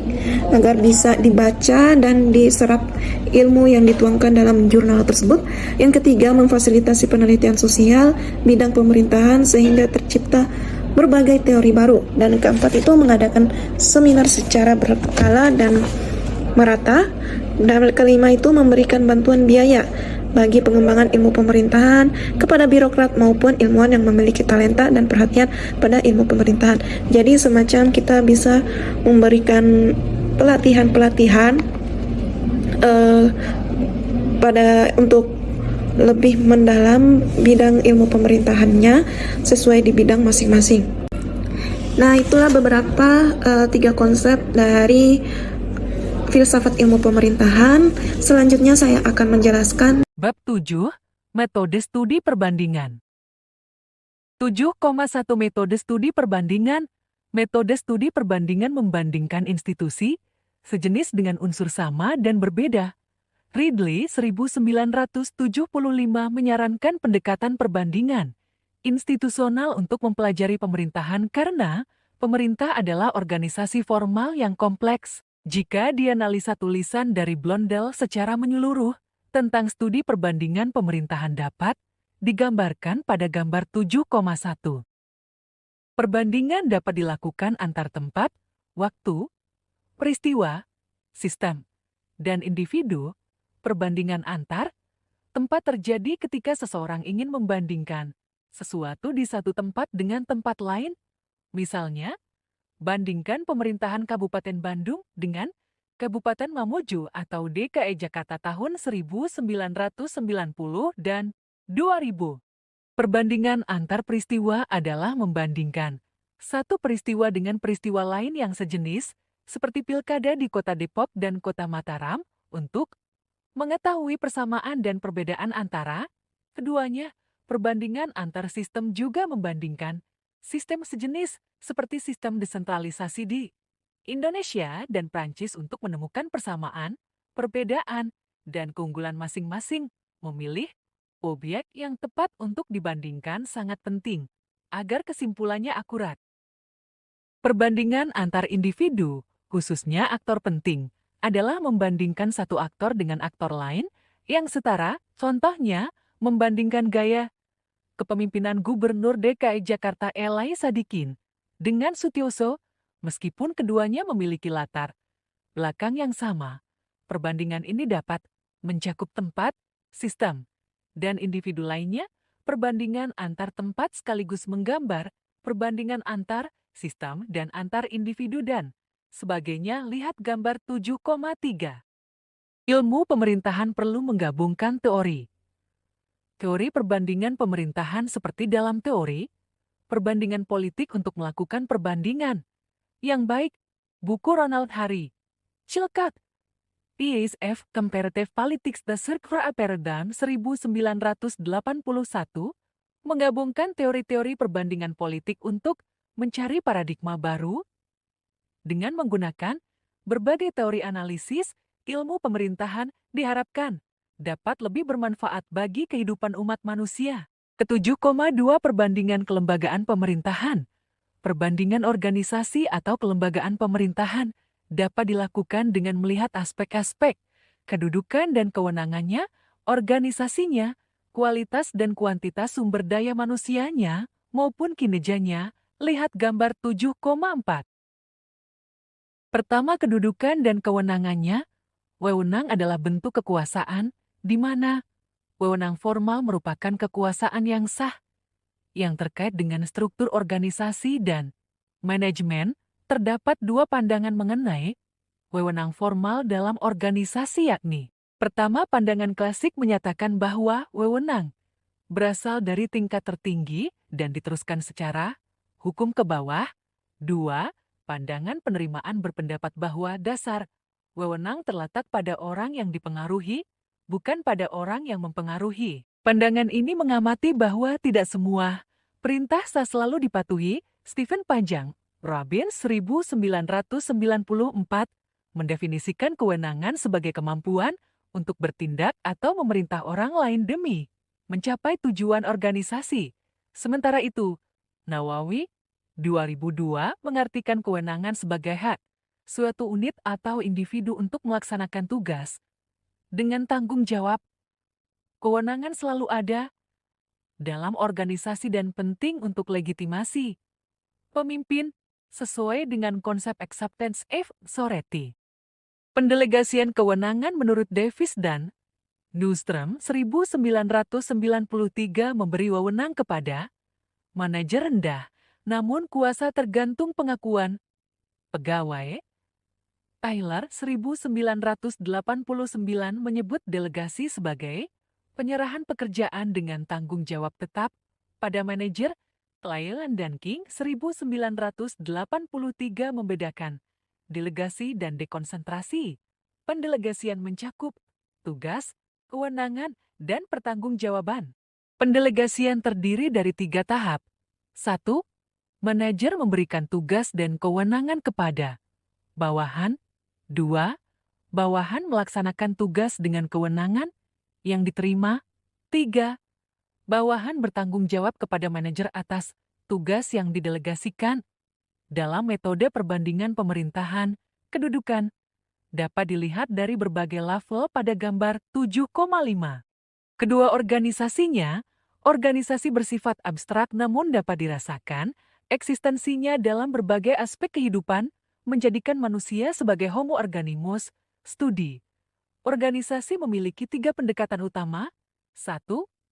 agar bisa dibaca dan diserap ilmu yang dituangkan dalam jurnal tersebut. Yang ketiga, memfasilitasi penelitian sosial bidang pemerintahan sehingga tercipta berbagai teori baru. Dan keempat itu mengadakan seminar secara berkala dan merata. Dan kelima itu memberikan bantuan biaya bagi pengembangan ilmu pemerintahan kepada birokrat maupun ilmuwan yang memiliki talenta dan perhatian pada ilmu pemerintahan. Jadi semacam kita bisa memberikan pelatihan-pelatihan untuk lebih mendalam bidang ilmu pemerintahannya sesuai di bidang masing-masing. Nah, itulah beberapa 3 konsep dari filsafat ilmu pemerintahan. Selanjutnya saya akan menjelaskan Bab 7, Metode Studi Perbandingan. 7,1 Metode Studi Perbandingan. Metode studi perbandingan membandingkan institusi, sejenis dengan unsur sama dan berbeda. Ridley 1975 menyarankan pendekatan perbandingan institusional untuk mempelajari pemerintahan karena pemerintah adalah organisasi formal yang kompleks. Jika dianalisa tulisan dari Blondel secara menyeluruh tentang studi perbandingan pemerintahan dapat digambarkan pada gambar 7,1. Perbandingan dapat dilakukan antar tempat, waktu, peristiwa, sistem, dan individu. Perbandingan antar tempat terjadi ketika seseorang ingin membandingkan sesuatu di satu tempat dengan tempat lain. Misalnya, bandingkan pemerintahan Kabupaten Bandung dengan Kabupaten Mamuju atau DKI Jakarta tahun 1990 dan 2000. Perbandingan antar peristiwa adalah membandingkan satu peristiwa dengan peristiwa lain yang sejenis, seperti pilkada di Kota Depok dan Kota Mataram, untuk mengetahui persamaan dan perbedaan antara keduanya. Perbandingan antar sistem juga membandingkan sistem sejenis seperti sistem desentralisasi di Indonesia dan Prancis untuk menemukan persamaan, perbedaan, dan keunggulan masing-masing. Memilih objek yang tepat untuk dibandingkan sangat penting agar kesimpulannya akurat. Perbandingan antar individu, khususnya aktor penting, adalah membandingkan satu aktor dengan aktor lain yang setara. Contohnya, membandingkan gaya kepemimpinan Gubernur DKI Jakarta Elai Sadikin dengan Sutioso, meskipun keduanya memiliki latar belakang yang sama. Perbandingan ini dapat mencakup tempat, sistem, dan individu lainnya. Perbandingan antar tempat sekaligus menggambar perbandingan antar sistem dan antar individu dan sebagainya. Lihat gambar 7,3. Ilmu pemerintahan perlu menggabungkan teori perbandingan pemerintahan seperti dalam teori perbandingan politik untuk melakukan perbandingan yang baik. Buku Ronald Harry Chilcott, ESF Comparative Politics The Circular Paradigm 1981, menggabungkan teori-teori perbandingan politik untuk mencari paradigma baru dengan menggunakan berbagai teori analisis. Ilmu pemerintahan diharapkan dapat lebih bermanfaat bagi kehidupan umat manusia. Ke-7,2 Perbandingan kelembagaan pemerintahan. Perbandingan organisasi atau kelembagaan pemerintahan dapat dilakukan dengan melihat aspek-aspek kedudukan dan kewenangannya, organisasinya, kualitas dan kuantitas sumber daya manusianya, maupun kinerjanya. Lihat gambar 7,4. Pertama, kedudukan dan kewenangannya. Wewenang adalah bentuk kekuasaan, di mana wewenang formal merupakan kekuasaan yang sah, yang terkait dengan struktur organisasi dan manajemen. Terdapat dua pandangan mengenai wewenang formal dalam organisasi, yakni: pertama, pandangan klasik menyatakan bahwa wewenang berasal dari tingkat tertinggi dan diteruskan secara hukum ke bawah. Dua, pandangan penerimaan berpendapat bahwa dasar wewenang terletak pada orang yang dipengaruhi, bukan pada orang yang mempengaruhi. Pandangan ini mengamati bahwa tidak semua perintah selalu dipatuhi. Stephen Panjang, Robbins 1994, mendefinisikan kewenangan sebagai kemampuan untuk bertindak atau memerintah orang lain demi mencapai tujuan organisasi. Sementara itu, Nawawi 2002 mengartikan kewenangan sebagai hak suatu unit atau individu untuk melaksanakan tugas dengan tanggung jawab. Kewenangan selalu ada dalam organisasi dan penting untuk legitimasi pemimpin sesuai dengan konsep acceptance authority. Pendelegasian kewenangan menurut Davis dan Newstrom 1993 memberi wewenang kepada manajer rendah, namun kuasa tergantung pengakuan pegawai. Tyler 1989 menyebut delegasi sebagai penyerahan pekerjaan dengan tanggung jawab tetap pada manajer. Cleland dan King 1983 membedakan delegasi dan dekonsentrasi. Pendelegasian mencakup tugas, kewenangan, dan pertanggungjawaban. Pendelegasian terdiri dari 3 tahap. 1. Manajer memberikan tugas dan kewenangan kepada bawahan. 2. Bawahan melaksanakan tugas dengan kewenangan yang diterima. 3. Bawahan bertanggung jawab kepada manajer atas tugas yang didelegasikan. Dalam metode perbandingan pemerintahan, kedudukan dapat dilihat dari berbagai level pada gambar 7,5. Kedua organisasinya, organisasi bersifat abstrak namun dapat dirasakan eksistensinya dalam berbagai aspek kehidupan, menjadikan manusia sebagai homo organimus. Studi organisasi memiliki 3 pendekatan utama. 1.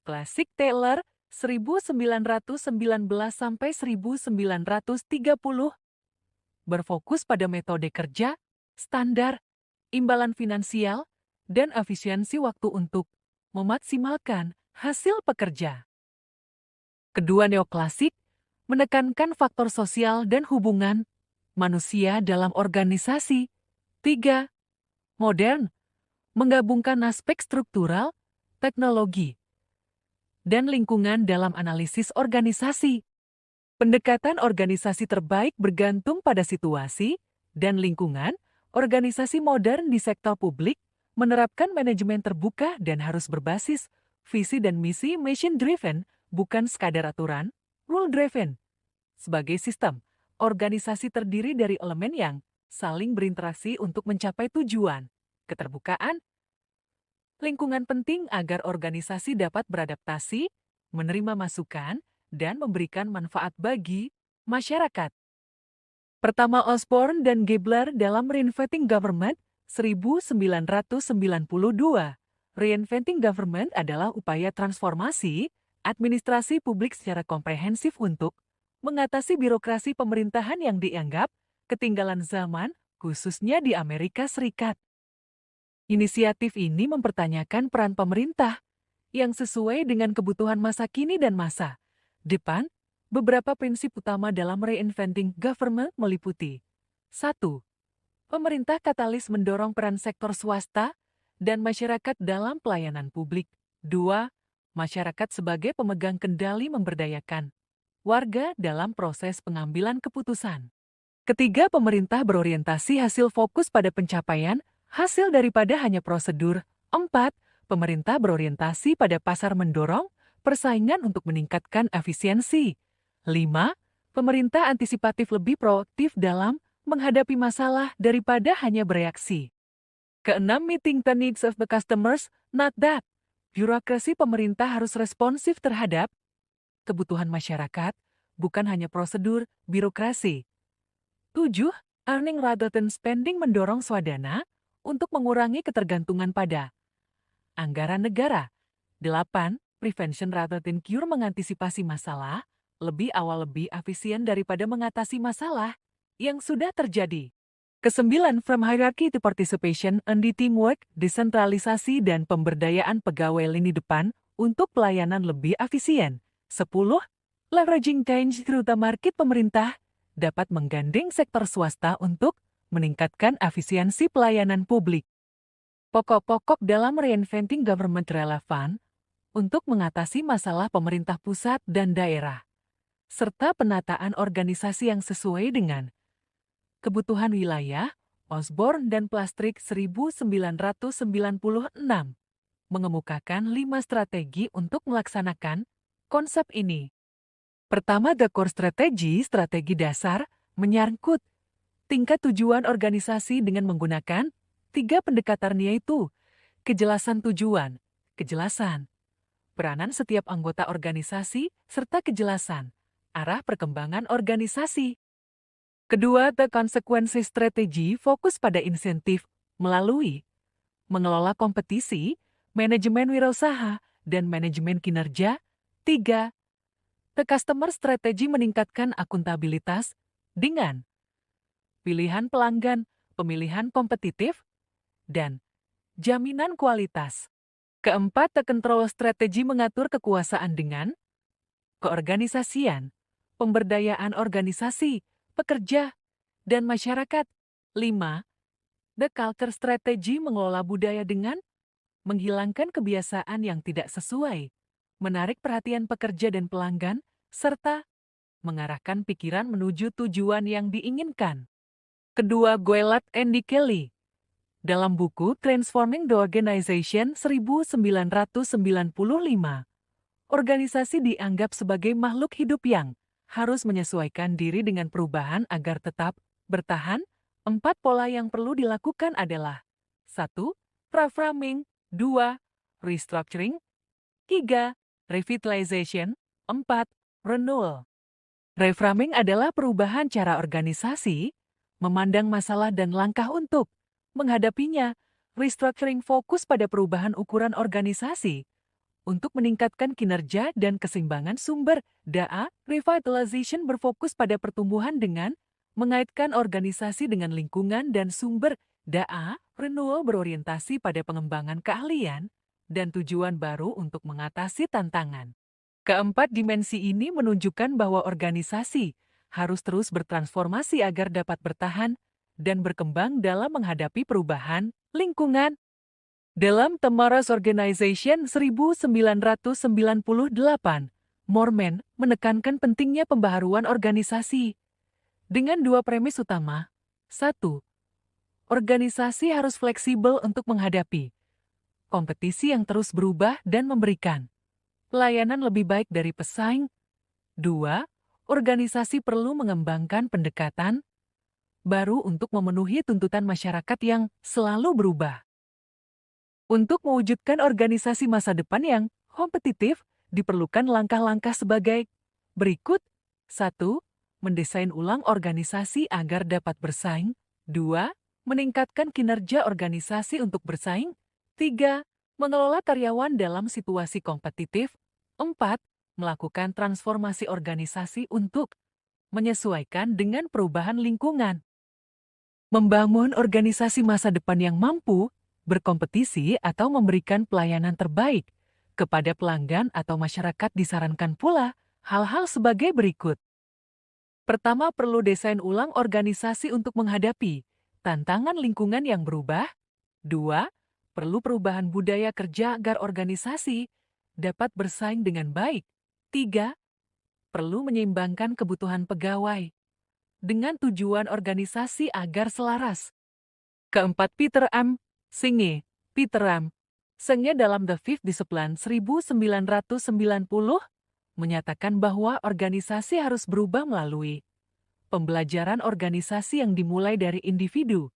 Klasik Taylor 1919–1930 berfokus pada metode kerja, standar, imbalan finansial, dan efisiensi waktu untuk memaksimalkan hasil pekerja. Kedua, neoklasik menekankan faktor sosial dan hubungan manusia dalam organisasi. 3. Modern menggabungkan aspek struktural, teknologi, dan lingkungan dalam analisis organisasi. Pendekatan organisasi terbaik bergantung pada situasi dan lingkungan. Organisasi modern di sektor publik menerapkan manajemen terbuka dan harus berbasis visi dan misi mission-driven, bukan sekadar aturan, rule-driven. Sebagai sistem, organisasi terdiri dari elemen yang saling berinteraksi untuk mencapai tujuan. Keterbukaan, lingkungan penting agar organisasi dapat beradaptasi, menerima masukan, dan memberikan manfaat bagi masyarakat. Pertama, Osborne dan Gabler dalam Reinventing Government 1992. Reinventing Government adalah upaya transformasi administrasi publik secara komprehensif untuk mengatasi birokrasi pemerintahan yang dianggap ketinggalan zaman, khususnya di Amerika Serikat. Inisiatif ini mempertanyakan peran pemerintah yang sesuai dengan kebutuhan masa kini dan masa depan. Beberapa prinsip utama dalam Reinventing Government meliputi: 1. Pemerintah katalis mendorong peran sektor swasta dan masyarakat dalam pelayanan publik. 2. Masyarakat sebagai pemegang kendali memberdayakan warga dalam proses pengambilan keputusan. Ketiga, pemerintah berorientasi hasil fokus pada pencapaian hasil daripada hanya prosedur. 4. Pemerintah berorientasi pada pasar mendorong persaingan untuk meningkatkan efisiensi. 5. Pemerintah antisipatif lebih proaktif dalam menghadapi masalah daripada hanya bereaksi. Keenam, meeting the needs of the customers, not that. Birokrasi pemerintah harus responsif terhadap kebutuhan masyarakat, bukan hanya prosedur birokrasi. 7. Earning rather than spending mendorong swadana untuk mengurangi ketergantungan pada anggaran negara. 8. Prevention rather than cure mengantisipasi masalah, lebih awal lebih efisien daripada mengatasi masalah yang sudah terjadi. Kesembilan, from hierarchy to participation and the teamwork, desentralisasi dan pemberdayaan pegawai lini depan untuk pelayanan lebih efisien. 10. Leveraging change through the market pemerintah dapat menggandeng sektor swasta untuk meningkatkan efisiensi pelayanan publik. Pokok-pokok dalam reinventing government relevan untuk mengatasi masalah pemerintah pusat dan daerah, serta penataan organisasi yang sesuai dengan kebutuhan wilayah. Osborne dan Plastrick 1996 mengemukakan 5 strategi untuk melaksanakan konsep ini. Pertama, the core strategy, strategi dasar, menyangkut tingkat tujuan organisasi dengan menggunakan 3 pendekatan, yaitu kejelasan tujuan, kejelasan peranan setiap anggota organisasi, serta kejelasan arah perkembangan organisasi. Kedua, the consequence strategy, fokus pada insentif melalui mengelola kompetisi, manajemen wirausaha, dan manajemen kinerja. 3. The customer strategy, meningkatkan akuntabilitas dengan pilihan pelanggan, pemilihan kompetitif, dan jaminan kualitas. Keempat, the control strategy, mengatur kekuasaan dengan keorganisasian, pemberdayaan organisasi, pekerja, dan masyarakat. 5. The culture strategy, mengelola budaya dengan menghilangkan kebiasaan yang tidak sesuai, menarik perhatian pekerja dan pelanggan, serta mengarahkan pikiran menuju tujuan yang diinginkan. Kedua, Goelat and Kelly dalam buku Transforming the Organization 1995, organisasi dianggap sebagai makhluk hidup yang harus menyesuaikan diri dengan perubahan agar tetap bertahan. 4 pola yang perlu dilakukan adalah 1. Reframing, 2. Restructuring, 3. Revitalization, 4. Renewal. Reframing adalah perubahan cara organisasi memandang masalah dan langkah untuk menghadapinya. Restructuring fokus pada perubahan ukuran organisasi untuk meningkatkan kinerja dan keseimbangan sumber daya. Revitalization berfokus pada pertumbuhan dengan mengaitkan organisasi dengan lingkungan dan sumber daya. Renewal berorientasi pada pengembangan keahlian dan tujuan baru untuk mengatasi tantangan. Keempat dimensi ini menunjukkan bahwa organisasi harus terus bertransformasi agar dapat bertahan dan berkembang dalam menghadapi perubahan lingkungan. Dalam Tomorrow's Organization 1998, Moorman menekankan pentingnya pembaharuan organisasi dengan 2 premis utama. 1. Organisasi harus fleksibel untuk menghadapi kompetisi yang terus berubah dan memberikan pelayanan lebih baik dari pesaing. 2. Organisasi perlu mengembangkan pendekatan baru untuk memenuhi tuntutan masyarakat yang selalu berubah. Untuk mewujudkan organisasi masa depan yang kompetitif, diperlukan langkah-langkah sebagai berikut. 1. Mendesain ulang organisasi agar dapat bersaing. 2. Meningkatkan kinerja organisasi untuk bersaing. 3. Mengelola karyawan dalam situasi kompetitif. 4. Melakukan transformasi organisasi untuk menyesuaikan dengan perubahan lingkungan. Membangun organisasi masa depan yang mampu berkompetisi atau memberikan pelayanan terbaik kepada pelanggan atau masyarakat disarankan pula hal-hal sebagai berikut. Pertama, perlu desain ulang organisasi untuk menghadapi tantangan lingkungan yang berubah. 2. Perlu perubahan budaya kerja agar organisasi dapat bersaing dengan baik. 3. Perlu menyeimbangkan kebutuhan pegawai dengan tujuan organisasi agar selaras. Keempat, Peter M. Senge, Senge dalam The Fifth Discipline 1990 menyatakan bahwa organisasi harus berubah melalui pembelajaran organisasi yang dimulai dari individu,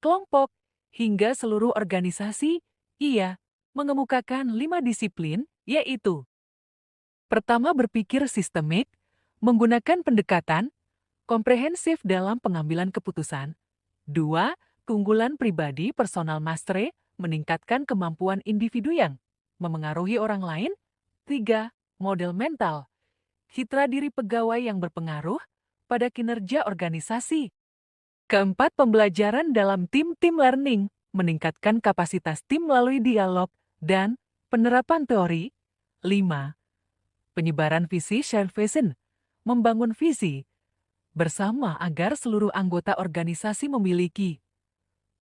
kelompok, hingga seluruh organisasi. Ia mengemukakan 5 disiplin, yaitu: pertama, berpikir sistemik, menggunakan pendekatan komprehensif dalam pengambilan keputusan. 2. Keunggulan pribadi personal mastery, meningkatkan kemampuan individu yang memengaruhi orang lain. 3. Model mental, citra diri pegawai yang berpengaruh pada kinerja organisasi. Keempat, pembelajaran dalam tim learning, meningkatkan kapasitas tim melalui dialog dan penerapan teori. 5. Penyebaran visi shared vision, membangun visi bersama agar seluruh anggota organisasi memiliki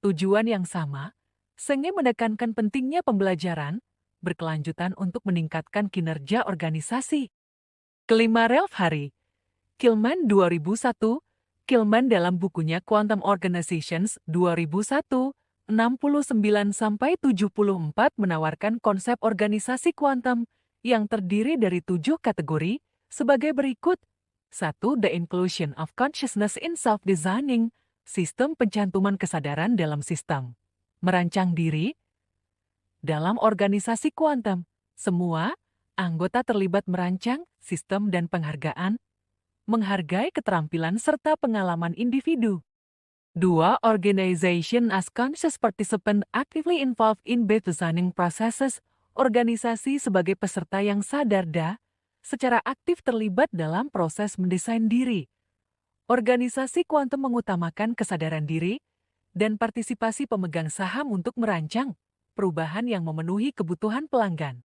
tujuan yang sama, sehingga menekankan pentingnya pembelajaran berkelanjutan untuk meningkatkan kinerja organisasi. Kelima, Ralph Harry Kilman 2001, Kilman dalam bukunya Quantum Organizations 2001, 69-74 menawarkan konsep organisasi kuantum yang terdiri dari 7 kategori sebagai berikut. 1. The inclusion of consciousness in self-designing, sistem pencantuman kesadaran dalam sistem merancang diri. Dalam organisasi kuantum, semua anggota terlibat merancang sistem dan penghargaan, menghargai keterampilan serta pengalaman individu. 2. Organization as conscious participant actively involved in both designing processes, organisasi sebagai peserta yang sadar secara aktif terlibat dalam proses mendesain diri. Organisasi kuantum mengutamakan kesadaran diri dan partisipasi pemegang saham untuk merancang perubahan yang memenuhi kebutuhan pelanggan.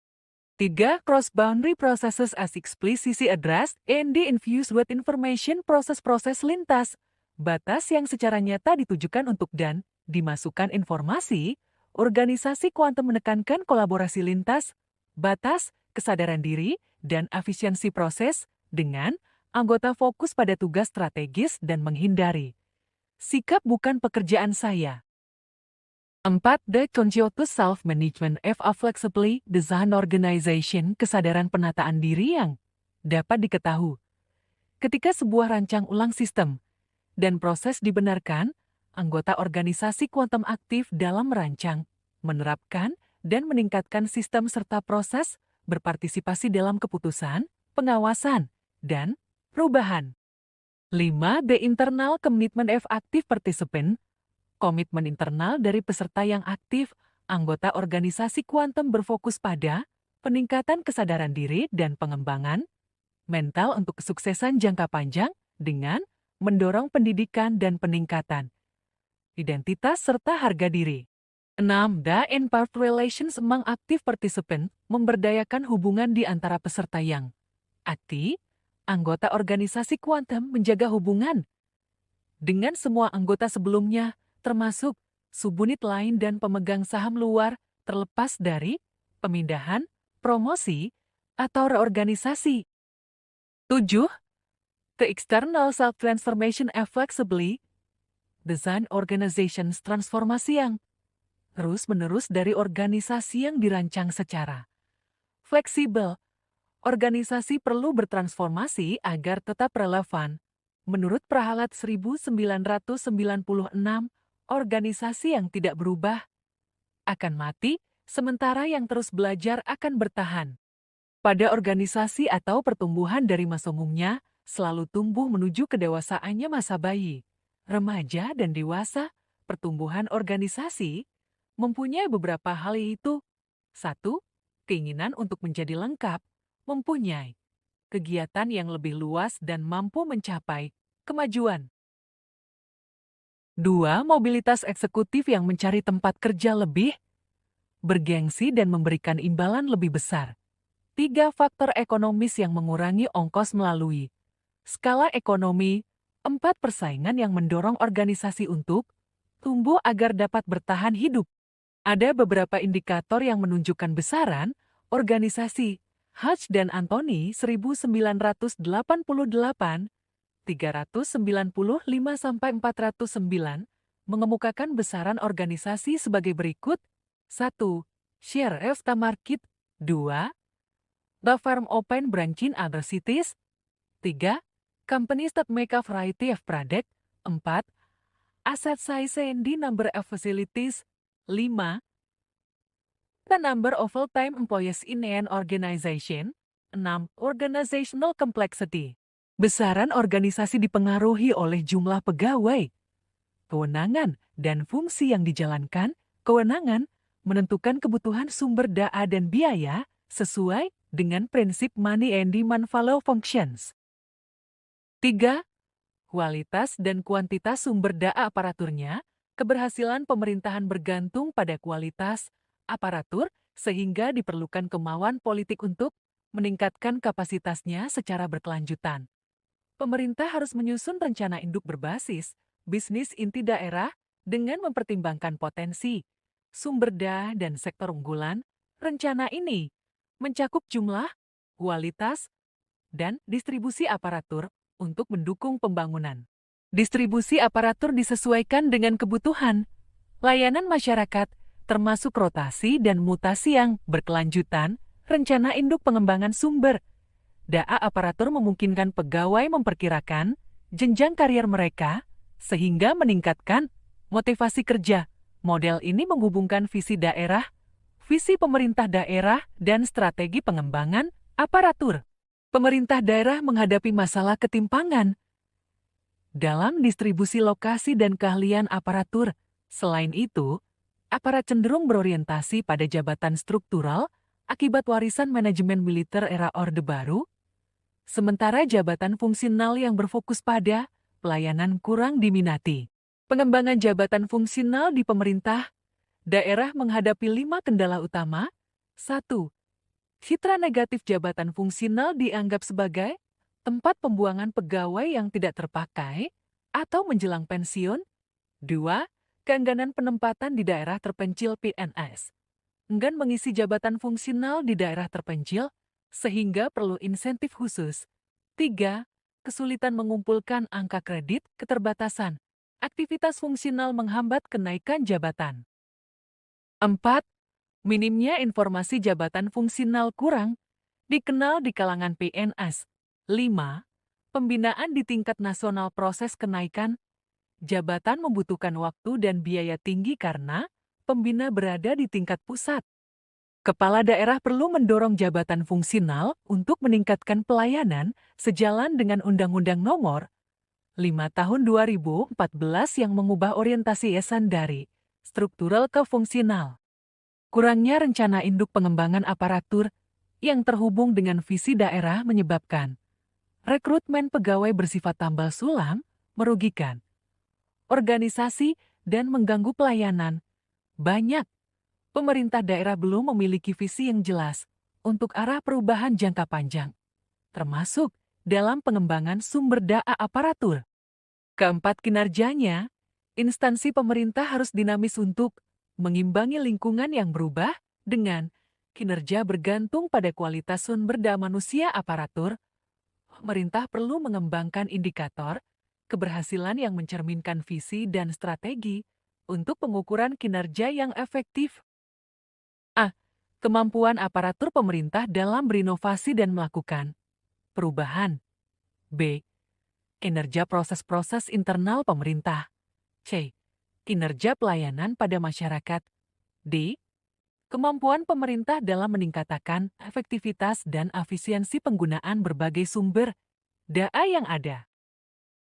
3. Cross-boundary processes as explicitly addressed and infused with information, proses-proses lintas, batas yang secara nyata ditujukan untuk dan dimasukkan informasi. Organisasi kuantum menekankan kolaborasi lintas, batas, kesadaran diri, dan efisiensi proses dengan anggota fokus pada tugas strategis dan menghindari sikap bukan pekerjaan saya. 4. The conscious self-management of a flexibly designed organization, kesadaran penataan diri yang dapat diketahui ketika sebuah rancang ulang sistem dan proses dibenarkan. Anggota organisasi kuantum aktif dalam merancang, menerapkan, dan meningkatkan sistem serta proses, berpartisipasi dalam keputusan, pengawasan, dan perubahan. 5. The internal commitment of active participant, komitmen internal dari peserta yang aktif. Anggota organisasi kuantum berfokus pada peningkatan kesadaran diri dan pengembangan mental untuk kesuksesan jangka panjang dengan mendorong pendidikan dan peningkatan identitas serta harga diri. 6. The empowered relations among active participant, memberdayakan hubungan di antara peserta yang aktif. Anggota organisasi kuantum menjaga hubungan dengan semua anggota sebelumnya, termasuk subunit lain dan pemegang saham luar, terlepas dari pemindahan, promosi, atau reorganisasi. 7. The external self-transformation of flexibly design organizations, transformasi yang terus-menerus dari organisasi yang dirancang secara fleksibel. Organisasi perlu bertransformasi agar tetap relevan. Menurut Prahalat 1996, organisasi yang tidak berubah akan mati, sementara yang terus belajar akan bertahan. Pada organisasi atau pertumbuhan dari masa umumnya, selalu tumbuh menuju kedewasaannya masa bayi, remaja, dan dewasa. Pertumbuhan organisasi mempunyai beberapa hal, yaitu: 1. Keinginan untuk menjadi lengkap, mempunyai kegiatan yang lebih luas dan mampu mencapai kemajuan. 2. Mobilitas eksekutif yang mencari tempat kerja lebih bergengsi dan memberikan imbalan lebih besar. 3. Faktor ekonomis yang mengurangi ongkos melalui skala ekonomi. 4. Persaingan yang mendorong organisasi untuk tumbuh agar dapat bertahan hidup. Ada beberapa indikator yang menunjukkan besaran organisasi. Hodge dan Anthony 1988, 395-409 mengemukakan besaran organisasi sebagai berikut. 1. Share of the market. 2. The firm open branch in other cities. 3. Companies that make a variety of product. 4. Asset size and the number of facilities. 5. The number of full-time employees in an organization. 6. Organizational complexity. Besaran organisasi dipengaruhi oleh jumlah pegawai, kewenangan, dan fungsi yang dijalankan. Kewenangan menentukan kebutuhan sumber daya dan biaya sesuai dengan prinsip money and demand flow functions. 3. Kualitas dan kuantitas sumber daya aparaturnya. Keberhasilan pemerintahan bergantung pada kualitas aparatur, sehingga diperlukan kemauan politik untuk meningkatkan kapasitasnya secara berkelanjutan. Pemerintah harus menyusun rencana induk berbasis bisnis inti daerah dengan mempertimbangkan potensi, sumber daya, dan sektor unggulan. Rencana ini mencakup jumlah, kualitas, dan distribusi aparatur untuk mendukung pembangunan. Distribusi aparatur disesuaikan dengan kebutuhan layanan masyarakat, termasuk rotasi dan mutasi yang berkelanjutan. Rencana induk pengembangan sumber daya aparatur memungkinkan pegawai memperkirakan jenjang karier mereka sehingga meningkatkan motivasi kerja. Model ini menghubungkan visi daerah, visi pemerintah daerah, dan strategi pengembangan aparatur. Pemerintah daerah menghadapi masalah ketimpangan dalam distribusi lokasi dan keahlian aparatur. Selain itu, aparat cenderung berorientasi pada jabatan struktural akibat warisan manajemen militer era Orde Baru, sementara jabatan fungsional yang berfokus pada pelayanan kurang diminati. Pengembangan jabatan fungsional di pemerintah daerah menghadapi 5 kendala utama. 1. Citra negatif jabatan fungsional dianggap sebagai tempat pembuangan pegawai yang tidak terpakai atau menjelang pensiun. 2. Keengganan penempatan di daerah terpencil PNS. Enggan mengisi jabatan fungsional di daerah terpencil, sehingga perlu insentif khusus. 3. Kesulitan mengumpulkan angka kredit, keterbatasan. Aktivitas fungsional menghambat kenaikan jabatan. 4. Minimnya informasi jabatan fungsional kurang dikenal di kalangan PNS. 5. Pembinaan di tingkat nasional. Proses kenaikan jabatan membutuhkan waktu dan biaya tinggi karena pembina berada di tingkat pusat. Kepala daerah perlu mendorong jabatan fungsional untuk meningkatkan pelayanan sejalan dengan Undang-Undang Nomor 5 Tahun 2014 yang mengubah orientasi yayasan dari struktural ke fungsional. Kurangnya rencana induk pengembangan aparatur yang terhubung dengan visi daerah menyebabkan rekrutmen pegawai bersifat tambal sulam, merugikan organisasi, dan mengganggu pelayanan. Banyak pemerintah daerah belum memiliki visi yang jelas untuk arah perubahan jangka panjang, termasuk dalam pengembangan sumber daya aparatur. 4. Kinerjanya, instansi pemerintah harus dinamis untuk mengimbangi lingkungan yang berubah dengan kinerja bergantung pada kualitas sumber daya manusia aparatur. Pemerintah perlu mengembangkan indikator keberhasilan yang mencerminkan visi dan strategi untuk pengukuran kinerja yang efektif. A. Kemampuan aparatur pemerintah dalam berinovasi dan melakukan perubahan. B. Kinerja proses-proses internal pemerintah. C. Kinerja pelayanan pada masyarakat. D. Kemampuan pemerintah dalam meningkatkan efektivitas dan efisiensi penggunaan berbagai sumber daya yang ada.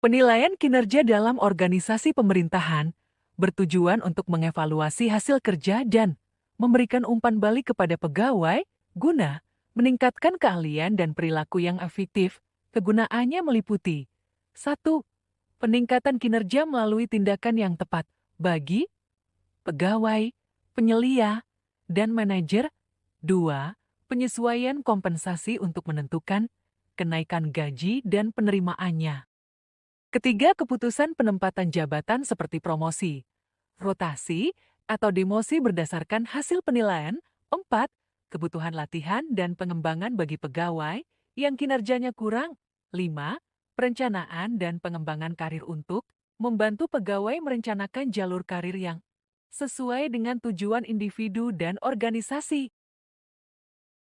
Penilaian kinerja dalam organisasi pemerintahan bertujuan untuk mengevaluasi hasil kerja dan memberikan umpan balik kepada pegawai guna meningkatkan keahlian dan perilaku yang efektif. Kegunaannya meliputi 1. Peningkatan kinerja melalui tindakan yang tepat bagi pegawai, penyelia, dan manajer. 2. Penyesuaian kompensasi untuk menentukan kenaikan gaji dan penerimaannya. Ketiga, keputusan penempatan jabatan seperti promosi, rotasi, atau demosi berdasarkan hasil penilaian. 4. Kebutuhan latihan dan pengembangan bagi pegawai yang kinerjanya kurang. 5. Perencanaan dan pengembangan karir untuk membantu pegawai merencanakan jalur karir yang sesuai dengan tujuan individu dan organisasi.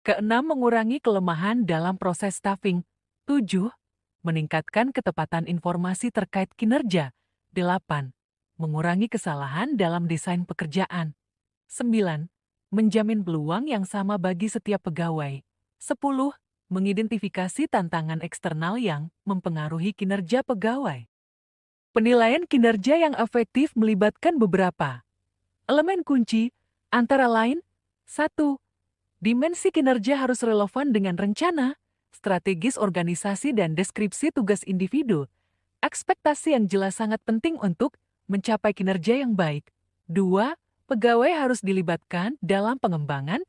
6. Mengurangi kelemahan dalam proses staffing. 7. meningkatkan ketepatan informasi terkait kinerja. 8. Mengurangi kesalahan dalam desain pekerjaan. 9. Menjamin peluang yang sama bagi setiap pegawai. 10. Mengidentifikasi tantangan eksternal yang mempengaruhi kinerja pegawai. Penilaian kinerja yang efektif melibatkan beberapa elemen kunci, antara lain: 1. Dimensi kinerja harus relevan dengan rencana, strategis organisasi dan deskripsi tugas individu. Ekspektasi yang jelas sangat penting untuk mencapai kinerja yang baik. 2. Pegawai harus dilibatkan dalam pengembangan,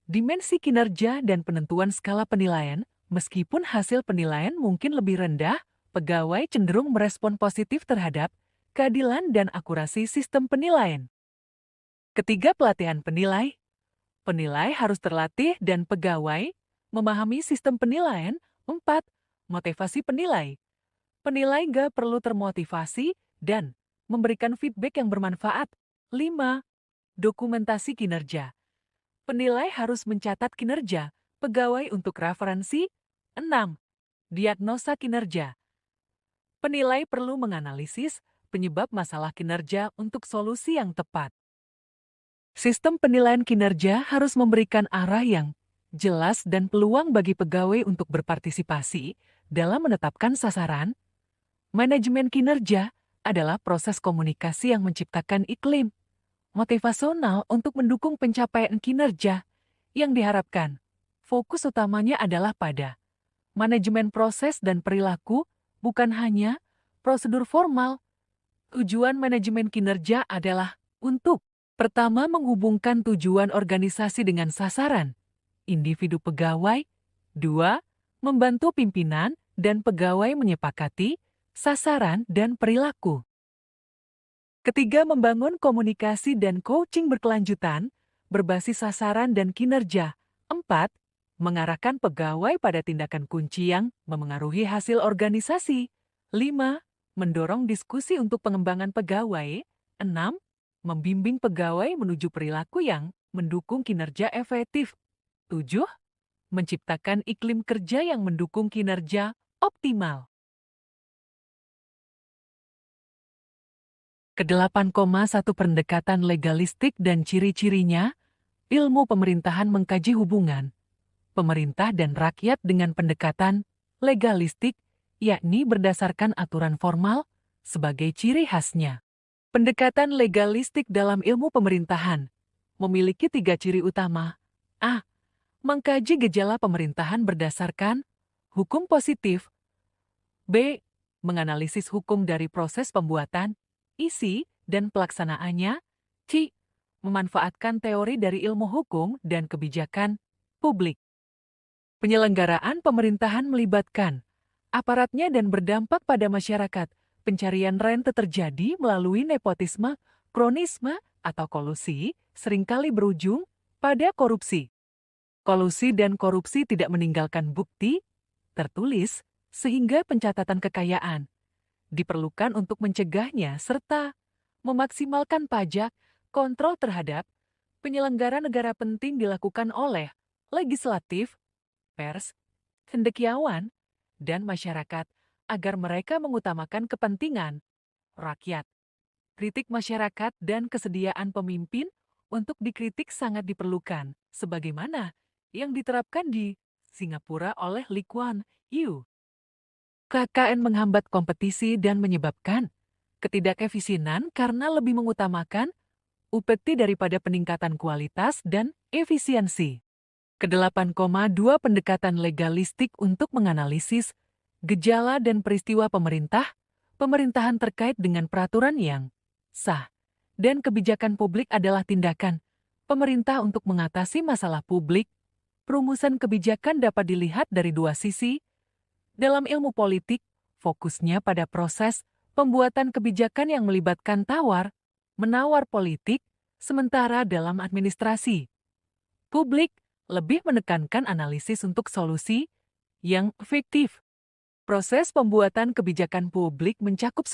dimensi kinerja dan penentuan skala penilaian. Meskipun hasil penilaian mungkin lebih rendah, pegawai cenderung merespon positif terhadap keadilan dan akurasi sistem penilaian. Ketiga, pelatihan penilai. Penilai harus terlatih dan pegawai memahami sistem penilaian. 4. Motivasi penilai. Penilai gak perlu termotivasi dan memberikan feedback yang bermanfaat. 5. Dokumentasi kinerja. Penilai harus mencatat kinerja pegawai untuk referensi. 6. Diagnosa kinerja. Penilai perlu menganalisis penyebab masalah kinerja untuk solusi yang tepat. Sistem penilaian kinerja harus memberikan arah yang jelas dan peluang bagi pegawai untuk berpartisipasi dalam menetapkan sasaran. Manajemen kinerja adalah proses komunikasi yang menciptakan iklim motivasional untuk mendukung pencapaian kinerja yang diharapkan. Fokus utamanya adalah pada manajemen proses dan perilaku, bukan hanya prosedur formal. Tujuan manajemen kinerja adalah untuk: pertama, menghubungkan tujuan organisasi dengan sasaran individu pegawai. 2. Membantu pimpinan dan pegawai menyepakati sasaran dan perilaku. Ketiga, membangun komunikasi dan coaching berkelanjutan berbasis sasaran dan kinerja. 4. Mengarahkan pegawai pada tindakan kunci yang memengaruhi hasil organisasi. 5. Mendorong diskusi untuk pengembangan pegawai. 6. Membimbing pegawai menuju perilaku yang mendukung kinerja efektif. 7. Menciptakan iklim kerja yang mendukung kinerja optimal. Ke-8,1 pendekatan legalistik dan ciri-cirinya. Ilmu pemerintahan mengkaji hubungan pemerintah dan rakyat dengan pendekatan legalistik, yakni berdasarkan aturan formal sebagai ciri khasnya. Pendekatan legalistik dalam ilmu pemerintahan memiliki 3 ciri utama. A. Mengkaji gejala pemerintahan berdasarkan hukum positif. B. Menganalisis hukum dari proses pembuatan, isi, dan pelaksanaannya. C. Memanfaatkan teori dari ilmu hukum dan kebijakan publik. Penyelenggaraan pemerintahan melibatkan aparatnya dan berdampak pada masyarakat. Pencarian rente terjadi melalui nepotisme, kronisme, atau kolusi, seringkali berujung pada korupsi. Kolusi dan korupsi tidak meninggalkan bukti tertulis, sehingga pencatatan kekayaan diperlukan untuk mencegahnya serta memaksimalkan pajak. Kontrol terhadap penyelenggara negara penting dilakukan oleh legislatif, pers, cendekiawan, dan masyarakat agar mereka mengutamakan kepentingan rakyat. Kritik masyarakat dan kesediaan pemimpin untuk dikritik sangat diperlukan, sebagaimana yang diterapkan di Singapura oleh Lee Kuan Yew. KKN menghambat kompetisi dan menyebabkan ketidakefisienan karena lebih mengutamakan upeti daripada peningkatan kualitas dan efisiensi. Ke-8,2 pendekatan legalistik untuk menganalisis gejala dan peristiwa pemerintahan terkait dengan peraturan yang sah dan kebijakan publik adalah tindakan pemerintah untuk mengatasi masalah publik. Perumusan kebijakan dapat dilihat dari 2 sisi. Dalam ilmu politik, fokusnya pada proses pembuatan kebijakan yang melibatkan tawar-menawar politik, sementara dalam administrasi publik lebih menekankan analisis untuk solusi yang efektif. Proses pembuatan kebijakan publik mencakup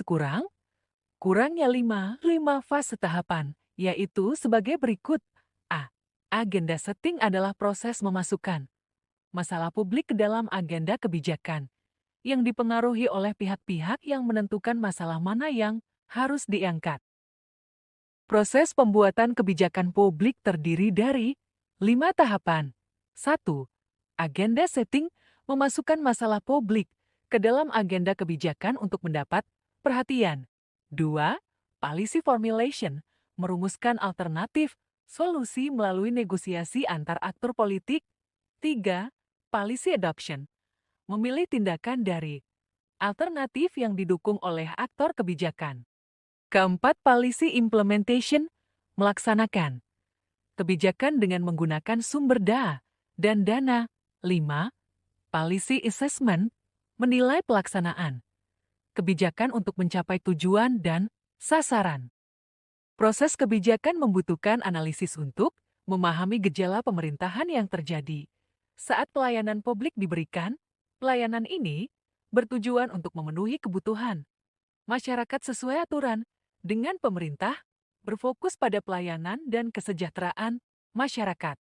kurangnya 5 fase tahapan, yaitu sebagai berikut. A. Agenda setting adalah proses memasukkan masalah publik ke dalam agenda kebijakan. yang dipengaruhi oleh pihak-pihak yang menentukan masalah mana yang harus diangkat. Proses pembuatan kebijakan publik terdiri dari 5 tahapan. 1. Agenda setting, memasukkan masalah publik ke dalam agenda kebijakan untuk mendapat perhatian. 2. Policy formulation, merumuskan alternatif solusi melalui negosiasi antar aktor politik. 3. Policy adoption, memilih tindakan dari alternatif yang didukung oleh aktor kebijakan. Keempat, policy implementation, melaksanakan kebijakan dengan menggunakan sumber daya dan dana. 5. Policy assessment, menilai pelaksanaan kebijakan untuk mencapai tujuan dan sasaran. Proses kebijakan membutuhkan analisis untuk memahami gejala pemerintahan yang terjadi saat pelayanan publik diberikan. Pelayanan ini bertujuan untuk memenuhi kebutuhan masyarakat sesuai aturan dengan pemerintah, berfokus pada pelayanan dan kesejahteraan masyarakat.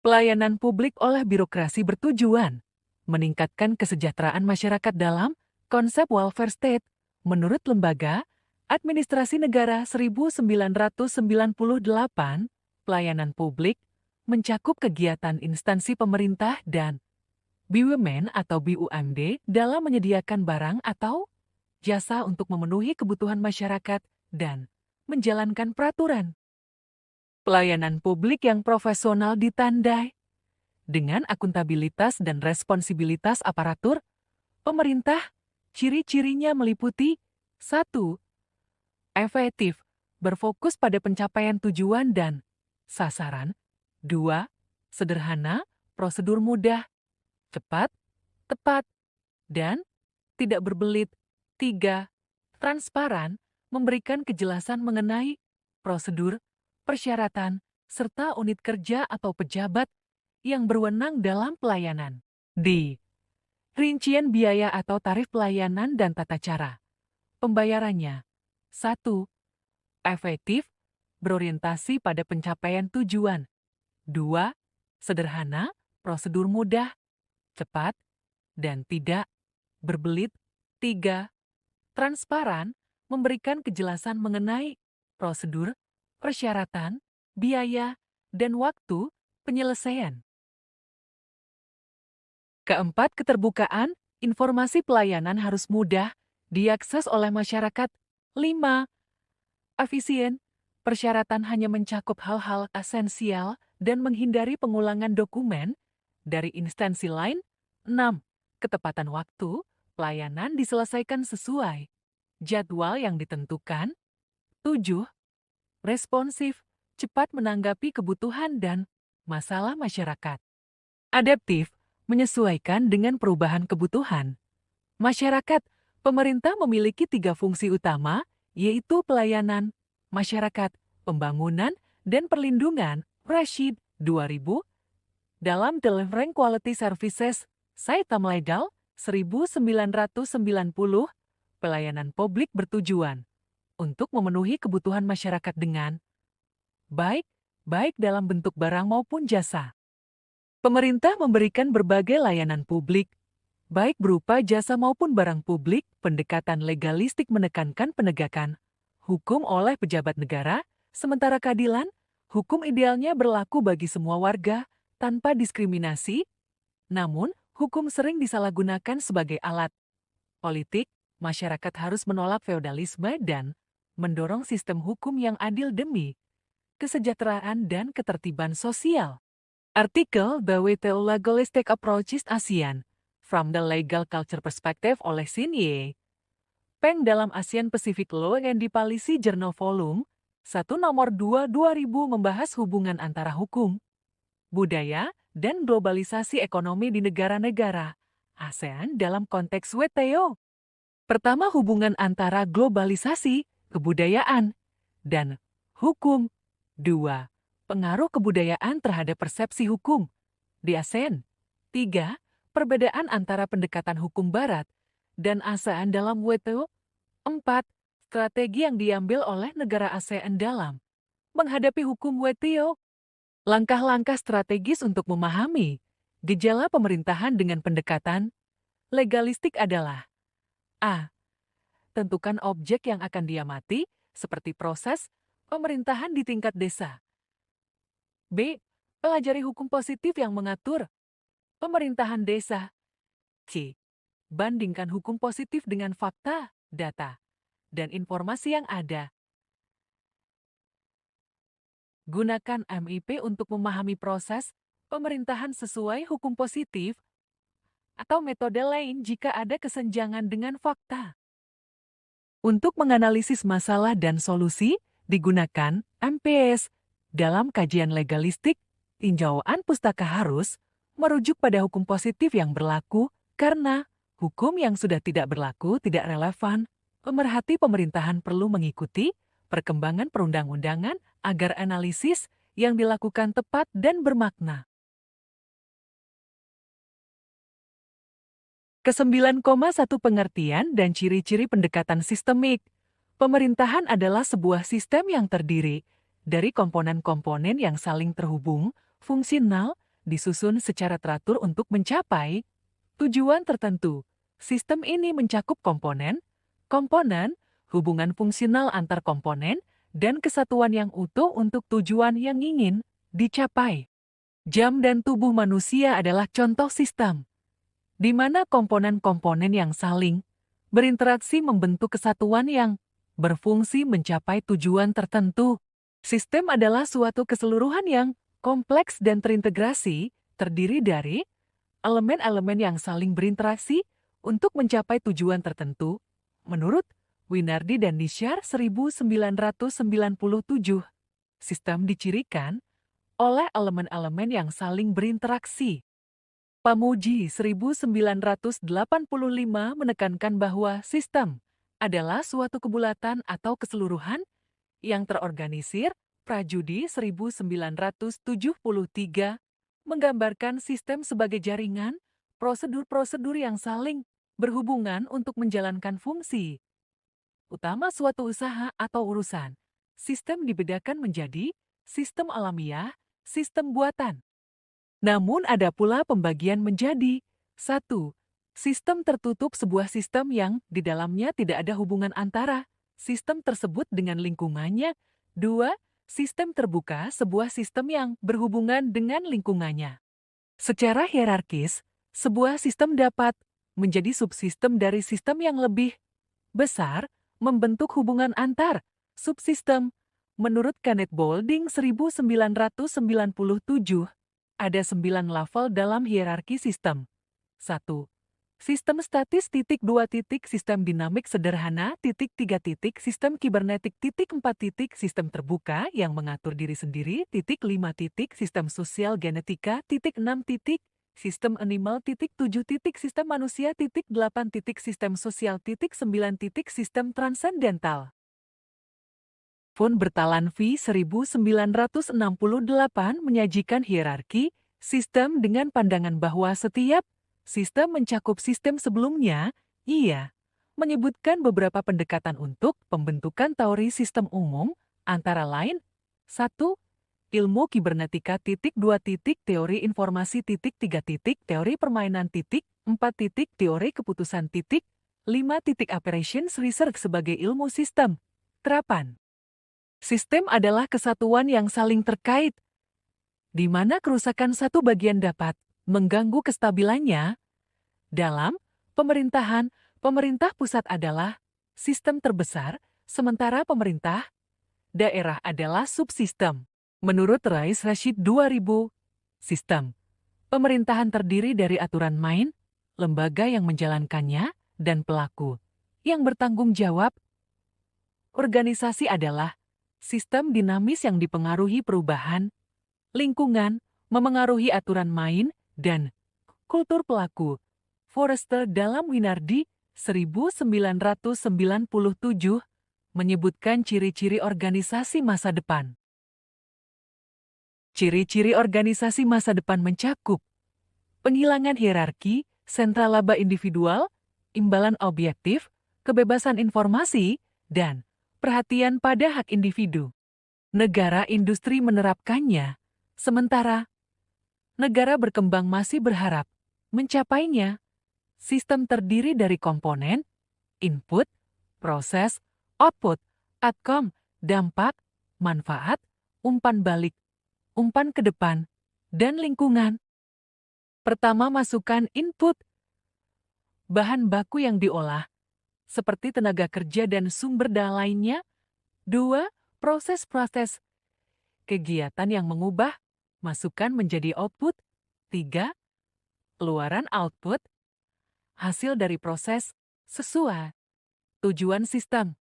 Pelayanan publik oleh birokrasi bertujuan meningkatkan kesejahteraan masyarakat dalam konsep welfare state. Menurut Lembaga Administrasi Negara 1998, pelayanan publik mencakup kegiatan instansi pemerintah dan BUMN atau BUMD dalam menyediakan barang atau jasa untuk memenuhi kebutuhan masyarakat dan menjalankan peraturan. Pelayanan publik yang profesional ditandai dengan akuntabilitas dan responsibilitas aparatur pemerintah. Ciri-cirinya meliputi 1. Efektif, berfokus pada pencapaian tujuan dan sasaran. 2. Sederhana, prosedur mudah, cepat, tepat, dan tidak berbelit. 3. Transparan, memberikan kejelasan mengenai prosedur, persyaratan, serta unit kerja atau pejabat yang berwenang dalam pelayanan. D. Rincian biaya atau tarif pelayanan dan tata cara pembayarannya. 1. Efektif, berorientasi pada pencapaian tujuan. 2. Sederhana, prosedur mudah, cepat, dan tidak berbelit. 3. Transparan, memberikan kejelasan mengenai prosedur, persyaratan, biaya, dan waktu penyelesaian. Keempat, keterbukaan, informasi pelayanan harus mudah diakses oleh masyarakat. 5. Efisien, persyaratan hanya mencakup hal-hal esensial dan menghindari pengulangan dokumen dari instansi lain. 6. Ketepatan waktu, pelayanan diselesaikan sesuai jadwal yang ditentukan. 7. Responsif, cepat menanggapi kebutuhan dan masalah masyarakat. Adaptif, menyesuaikan dengan perubahan kebutuhan masyarakat. Pemerintah memiliki 3 fungsi utama, yaitu pelayanan masyarakat, pembangunan, dan perlindungan. Rashid, 2000. Dalam Delivering Quality Services, Saitam Legal, 1990, pelayanan publik bertujuan untuk memenuhi kebutuhan masyarakat dengan baik dalam bentuk barang maupun jasa. Pemerintah memberikan berbagai layanan publik, baik berupa jasa maupun barang publik. Pendekatan legalistik menekankan penegakan hukum oleh pejabat negara, sementara keadilan hukum idealnya berlaku bagi semua warga tanpa diskriminasi. Namun, hukum sering disalahgunakan sebagai alat politik. Masyarakat harus menolak feodalisme dan mendorong sistem hukum yang adil demi kesejahteraan dan ketertiban sosial. Artikel The WTO Legalistic Approaches ASEAN From the Legal Culture Perspective oleh Xin Ye Peng dalam ASEAN Pacific Law and Policy Journal Volume 1 nomor 2 2000 membahas hubungan antara hukum, budaya, dan globalisasi ekonomi di negara-negara ASEAN dalam konteks WTO. Pertama, hubungan antara globalisasi, kebudayaan, dan hukum. 2. Pengaruh kebudayaan terhadap persepsi hukum di ASEAN. 3. Perbedaan antara pendekatan hukum Barat dan ASEAN dalam WTO. 4. Strategi yang diambil oleh negara ASEAN dalam menghadapi hukum WTO. Langkah-langkah strategis untuk memahami gejala pemerintahan dengan pendekatan Legalistik adalah A. Tentukan objek yang akan diamati, seperti proses pemerintahan di tingkat desa. B. Pelajari hukum positif yang mengatur pemerintahan desa. C. Bandingkan hukum positif dengan fakta, data, dan informasi yang ada. Gunakan MIP untuk memahami proses pemerintahan sesuai hukum positif atau metode lain jika ada kesenjangan dengan fakta. Untuk menganalisis masalah dan solusi, digunakan MPS. Dalam kajian legalistik, tinjauan pustaka harus merujuk pada hukum positif yang berlaku karena hukum yang sudah tidak berlaku tidak relevan. Pemerhati pemerintahan perlu mengikuti perkembangan perundang-undangan agar analisis yang dilakukan tepat dan bermakna. Ke-9,1 pengertian dan ciri-ciri pendekatan sistemik. Pemerintahan adalah sebuah sistem yang terdiri dari komponen-komponen yang saling terhubung, fungsional, disusun secara teratur untuk mencapai tujuan tertentu. Sistem ini mencakup komponen, hubungan fungsional antar komponen, dan kesatuan yang utuh untuk tujuan yang ingin dicapai. Jam dan tubuh manusia adalah contoh sistem, di mana komponen-komponen yang saling berinteraksi membentuk kesatuan yang berfungsi mencapai tujuan tertentu. Sistem adalah suatu keseluruhan yang kompleks dan terintegrasi, terdiri dari elemen-elemen yang saling berinteraksi untuk mencapai tujuan tertentu. Menurut Winardi dan Nishar 1997, sistem dicirikan oleh elemen-elemen yang saling berinteraksi. Pamuji 1985 menekankan bahwa sistem adalah suatu kebulatan atau keseluruhan yang terorganisir. Prajudi 1973 menggambarkan sistem sebagai jaringan, prosedur-prosedur yang saling berhubungan untuk menjalankan fungsi utama suatu usaha atau urusan. Sistem dibedakan menjadi sistem alamiah, sistem buatan. Namun ada pula pembagian menjadi 1. Sistem tertutup, sebuah sistem yang di dalamnya tidak ada hubungan antara sistem tersebut dengan lingkungannya. 2. Sistem terbuka, sebuah sistem yang berhubungan dengan lingkungannya. Secara hierarkis, sebuah sistem dapat menjadi subsistem dari sistem yang lebih besar, membentuk hubungan antar subsistem. Menurut Kenneth Boulding 1997, ada 9 level dalam hierarki sistem. 1. Sistem statis, 2. Sistem dinamik sederhana, 3. Sistem kibernetik, 4. Sistem terbuka yang mengatur diri sendiri, 5. Sistem sosial genetika, 6. Sistem animal, 7. Sistem manusia, 8. Sistem sosial, 9. Sistem transendental. Von Bertalanffy 1968 menyajikan hierarki sistem dengan pandangan bahwa setiap sistem mencakup sistem sebelumnya. Ia menyebutkan beberapa pendekatan untuk pembentukan teori sistem umum, antara lain 1. Ilmu kibernetika, 2. Teori informasi, 3. Teori permainan, 4. Teori keputusan, 5. Operations research sebagai ilmu sistem. Terapan. Sistem adalah kesatuan yang saling terkait, di mana kerusakan satu bagian dapat mengganggu kestabilannya. Dalam pemerintahan, pemerintah pusat adalah sistem terbesar, sementara pemerintah daerah adalah subsistem. Menurut Rais Rashid 2000, sistem pemerintahan terdiri dari aturan main, lembaga yang menjalankannya, dan pelaku yang bertanggung jawab. Organisasi adalah sistem dinamis yang dipengaruhi perubahan lingkungan, memengaruhi aturan main, dan kultur pelaku. Forrester dalam Winardi 1997 menyebutkan ciri-ciri organisasi masa depan. Ciri-ciri organisasi masa depan mencakup penghilangan hierarki, sentralaba individual, imbalan objektif, kebebasan informasi, dan perhatian pada hak individu. Negara industri menerapkannya, sementara negara berkembang masih berharap mencapainya. Sistem terdiri dari komponen, input, proses, output, outcome, dampak, manfaat, umpan balik, umpan ke depan, dan lingkungan. Pertama, masukkan input, bahan baku yang diolah, seperti tenaga kerja dan sumber daya lainnya. 2. Proses-proses, kegiatan yang mengubah, masukkan menjadi output. 3. Keluaran output, hasil dari proses, sesuai tujuan sistem.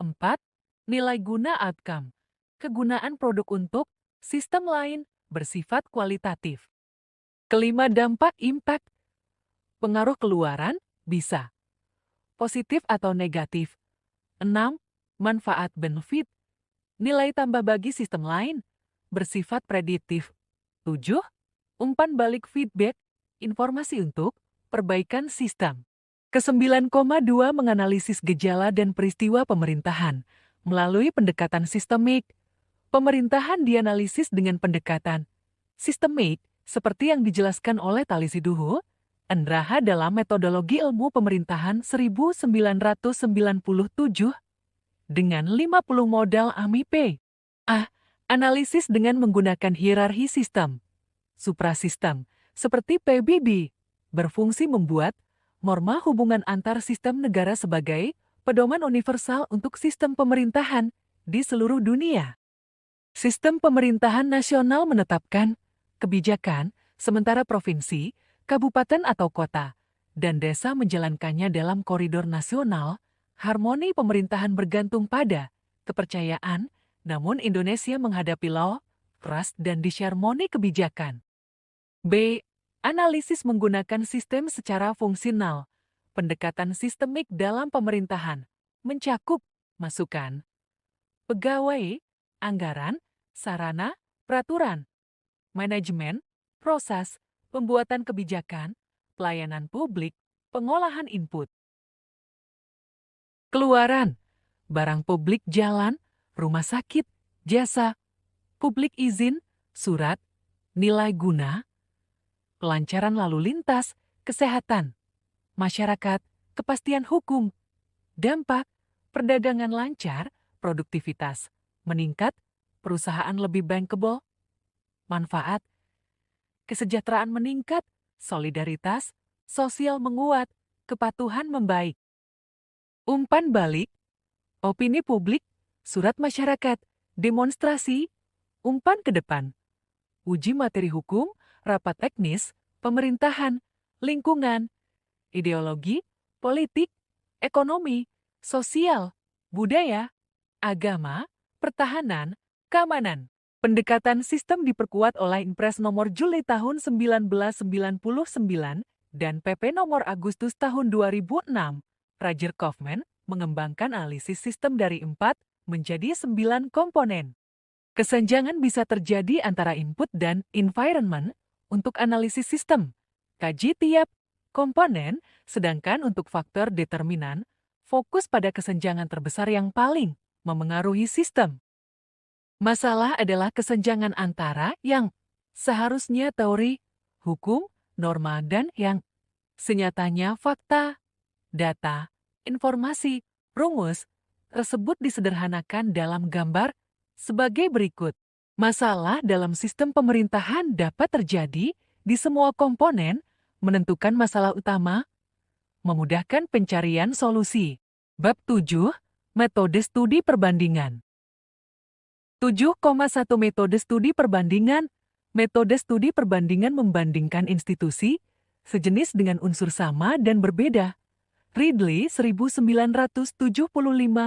4. Nilai guna outcome, kegunaan produk untuk sistem lain bersifat kualitatif. Kelima, dampak impact, pengaruh keluaran bisa positif atau negatif. 6. Manfaat benefit, nilai tambah bagi sistem lain bersifat prediktif. 7. Umpan balik feedback, informasi untuk perbaikan sistem. Ke-9,2 menganalisis gejala dan peristiwa pemerintahan melalui pendekatan sistemik. Pemerintahan dianalisis dengan pendekatan sistemik seperti yang dijelaskan oleh Tali Siduhu, Andraha dalam metodologi ilmu pemerintahan 1997 dengan 50 modal AMIP. A. Analisis dengan menggunakan hierarki sistem. Suprasistem, seperti PBB, berfungsi membuat norma hubungan antar sistem negara sebagai pedoman universal untuk sistem pemerintahan di seluruh dunia. Sistem pemerintahan nasional menetapkan kebijakan, sementara provinsi, kabupaten atau kota, dan desa menjalankannya dalam koridor nasional. Harmoni pemerintahan bergantung pada kepercayaan, namun Indonesia menghadapi law, trust, dan disharmoni kebijakan. B. Analisis menggunakan sistem secara fungsional. Pendekatan sistemik dalam pemerintahan mencakup masukan, pegawai, anggaran, sarana, peraturan, manajemen, proses, pembuatan kebijakan, pelayanan publik, pengolahan input. Keluaran, barang publik jalan, rumah sakit, jasa, publik izin, surat, nilai guna, kelancaran lalu lintas, kesehatan, masyarakat, kepastian hukum, dampak, perdagangan lancar, produktivitas, meningkat, perusahaan lebih bankable, manfaat, kesejahteraan meningkat, solidaritas, sosial menguat, kepatuhan membaik. Umpan balik, opini publik, surat masyarakat, demonstrasi, umpan ke depan, uji materi hukum, rapat teknis, pemerintahan, lingkungan, ideologi, politik, ekonomi, sosial, budaya, agama, pertahanan, keamanan. Pendekatan sistem diperkuat oleh Impres nomor Juli tahun 1999 dan PP nomor Agustus tahun 2006. Roger Kaufman mengembangkan analisis sistem dari 4 menjadi 9 komponen. Kesenjangan bisa terjadi antara input dan environment untuk analisis sistem. Kaji tiap komponen, sedangkan untuk faktor determinan, fokus pada kesenjangan terbesar yang paling memengaruhi sistem. Masalah adalah kesenjangan antara yang seharusnya teori, hukum, norma, dan yang senyatanya fakta, data, informasi, rumus, tersebut disederhanakan dalam gambar sebagai berikut. Masalah dalam sistem pemerintahan dapat terjadi di semua komponen, menentukan masalah utama, memudahkan pencarian solusi. Bab 7, Metode Studi Perbandingan. 7,1 Metode Studi Perbandingan. Metode studi perbandingan membandingkan institusi sejenis dengan unsur sama dan berbeda. Ridley 1975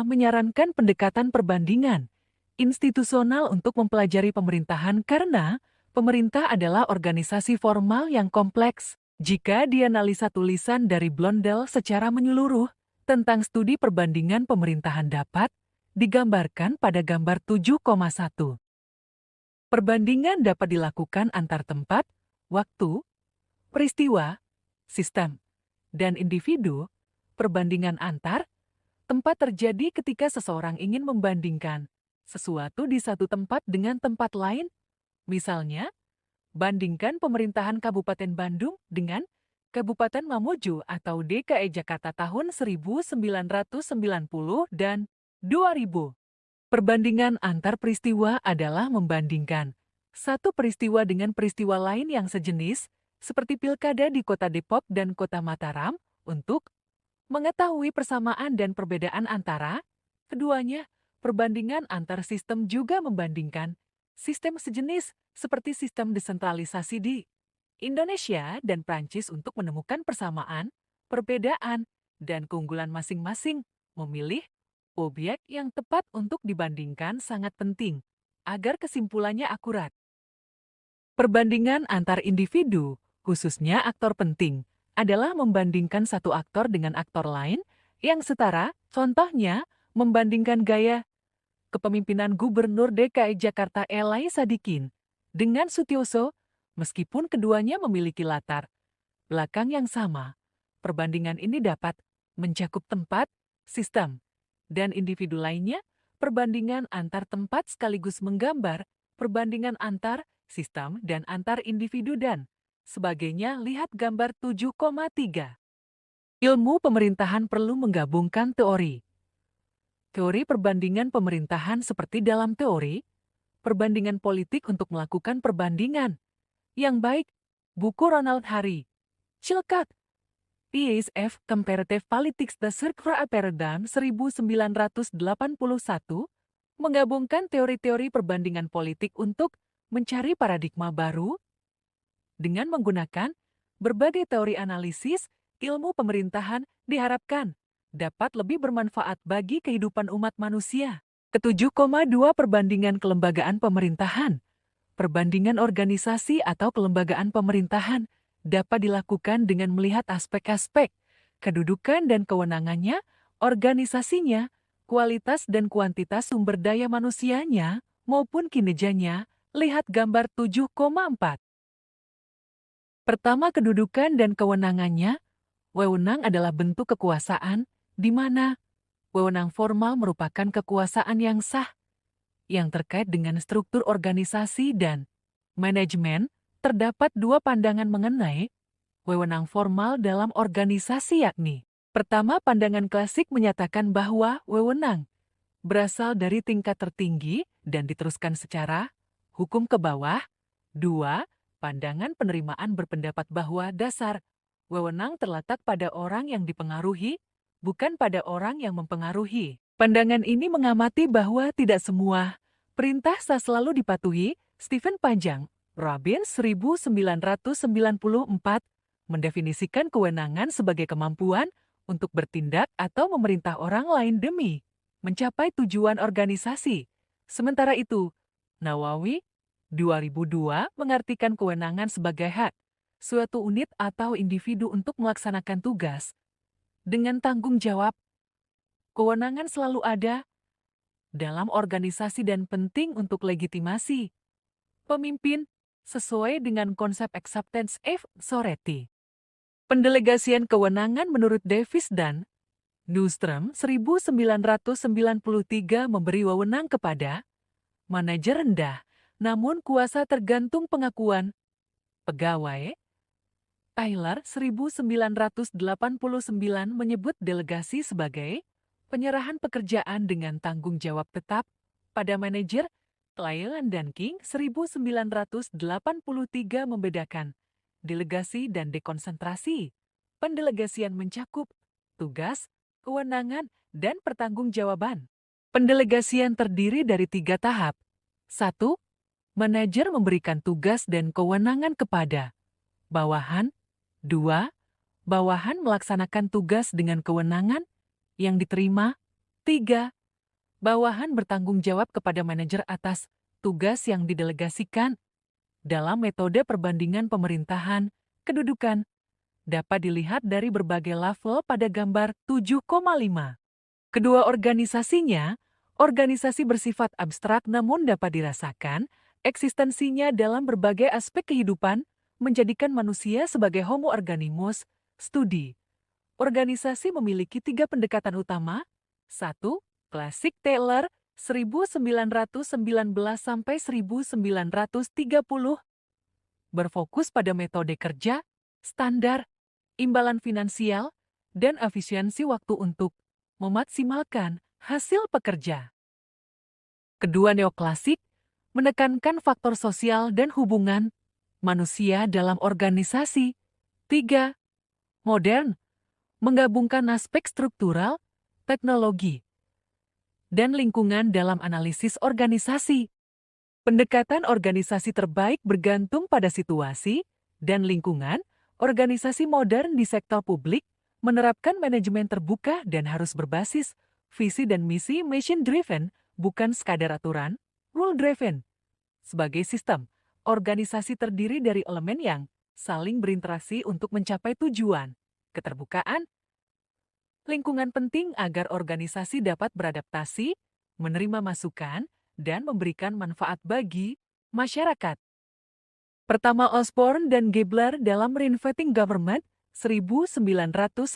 menyarankan pendekatan perbandingan institusional untuk mempelajari pemerintahan karena pemerintah adalah organisasi formal yang kompleks. Jika dianalisa tulisan dari Blondel secara menyeluruh tentang studi perbandingan pemerintahan dapat digambarkan pada gambar 7,1. Perbandingan dapat dilakukan antar tempat, waktu, peristiwa, sistem, dan individu. Perbandingan antar tempat terjadi ketika seseorang ingin membandingkan sesuatu di satu tempat dengan tempat lain. Misalnya, bandingkan pemerintahan Kabupaten Bandung dengan Kabupaten Mamuju atau DKI Jakarta tahun 1990 dan 2000. Perbandingan antar peristiwa adalah membandingkan satu peristiwa dengan peristiwa lain yang sejenis, seperti pilkada di Kota Depok dan Kota Mataram, untuk mengetahui persamaan dan perbedaan antara keduanya. Perbandingan antar sistem juga membandingkan sistem sejenis seperti sistem desentralisasi di Indonesia dan Prancis untuk menemukan persamaan, perbedaan, dan keunggulan masing-masing. Memilih objek yang tepat untuk dibandingkan sangat penting agar kesimpulannya akurat. Perbandingan antar individu, khususnya aktor penting, adalah membandingkan satu aktor dengan aktor lain yang setara. Contohnya, membandingkan gaya kepemimpinan Gubernur DKI Jakarta Elai Sadikin dengan Sutioso. Meskipun keduanya memiliki latar belakang yang sama, perbandingan ini dapat mencakup tempat, sistem, dan individu lainnya. Perbandingan antar tempat sekaligus menggambar perbandingan antar sistem dan antar individu dan sebagainya. Lihat gambar 7,3. Ilmu pemerintahan perlu menggabungkan teori. Teori perbandingan pemerintahan seperti dalam teori perbandingan politik untuk melakukan perbandingan yang baik. Buku Ronald Harry Chilcott, ESF Comparative Politics The Circular Paradigm 1981, menggabungkan teori-teori perbandingan politik untuk mencari paradigma baru. Dengan menggunakan berbagai teori analisis, ilmu pemerintahan diharapkan dapat lebih bermanfaat bagi kehidupan umat manusia. Ke-7,2 Perbandingan kelembagaan pemerintahan. Perbandingan organisasi atau kelembagaan pemerintahan dapat dilakukan dengan melihat aspek-aspek kedudukan dan kewenangannya, organisasinya, kualitas dan kuantitas sumber daya manusianya, maupun kinerjanya. Lihat gambar 7,4. Pertama, kedudukan dan kewenangannya. Wewenang adalah bentuk kekuasaan, di mana wewenang formal merupakan kekuasaan yang sah yang terkait dengan struktur organisasi dan manajemen. Terdapat dua pandangan mengenai wewenang formal dalam organisasi, yakni: pertama, pandangan klasik menyatakan bahwa wewenang berasal dari tingkat tertinggi dan diteruskan secara hukum ke bawah. Dua, pandangan penerimaan berpendapat bahwa dasar wewenang terletak pada orang yang dipengaruhi, bukan pada orang yang mempengaruhi. Pandangan ini mengamati bahwa tidak semua perintah selalu dipatuhi. Stephen Panjang, Robbins 1994, mendefinisikan kewenangan sebagai kemampuan untuk bertindak atau memerintah orang lain demi mencapai tujuan organisasi. Sementara itu, Nawawi 2002 mengartikan kewenangan sebagai hak suatu unit atau individu untuk melaksanakan tugas dengan tanggung jawab. Kewenangan selalu ada dalam organisasi dan penting untuk legitimasi pemimpin sesuai dengan konsep acceptance of authority. Pendelegasian kewenangan menurut Davis dan Newstrom 1993 memberi wewenang kepada manajer rendah, namun kuasa tergantung pengakuan pegawai. Tyler 1989 menyebut delegasi sebagai penyerahan pekerjaan dengan tanggung jawab tetap pada manajer. Cleland dan King 1983 membedakan delegasi dan dekonsentrasi. Pendelegasian mencakup tugas, kewenangan, dan pertanggungjawaban. Pendelegasian terdiri dari 3 tahap. 1. Manajer memberikan tugas dan kewenangan kepada bawahan. 2. Bawahan melaksanakan tugas dengan kewenangan yang diterima. 3. Bawahan bertanggung jawab kepada manajer atas tugas yang didelegasikan. Dalam metode perbandingan pemerintahan, kedudukan dapat dilihat dari berbagai level pada gambar 7,5. Kedua organisasinya, organisasi bersifat abstrak namun dapat dirasakan eksistensinya dalam berbagai aspek kehidupan, menjadikan manusia sebagai homo organimus. Studi organisasi memiliki 3 pendekatan utama. 1. Klasik Taylor 1919–1930 berfokus pada metode kerja standar. imbalan finansial, dan efisiensi waktu untuk memaksimalkan hasil pekerja. Kedua neoklasik menekankan faktor sosial dan hubungan manusia dalam organisasi. 3. Modern menggabungkan aspek struktural, teknologi, dan lingkungan dalam analisis organisasi. Pendekatan organisasi terbaik bergantung pada situasi dan lingkungan. Organisasi modern di sektor publik menerapkan manajemen terbuka dan harus berbasis visi dan misi mission-driven, bukan sekadar aturan, rule-driven. Sebagai sistem, organisasi terdiri dari elemen yang saling berinteraksi untuk mencapai tujuan. Keterbukaan, lingkungan penting agar organisasi dapat beradaptasi, menerima masukan, dan memberikan manfaat bagi masyarakat. Pertama Osborne dan Gabler dalam Reinventing Government, 1992.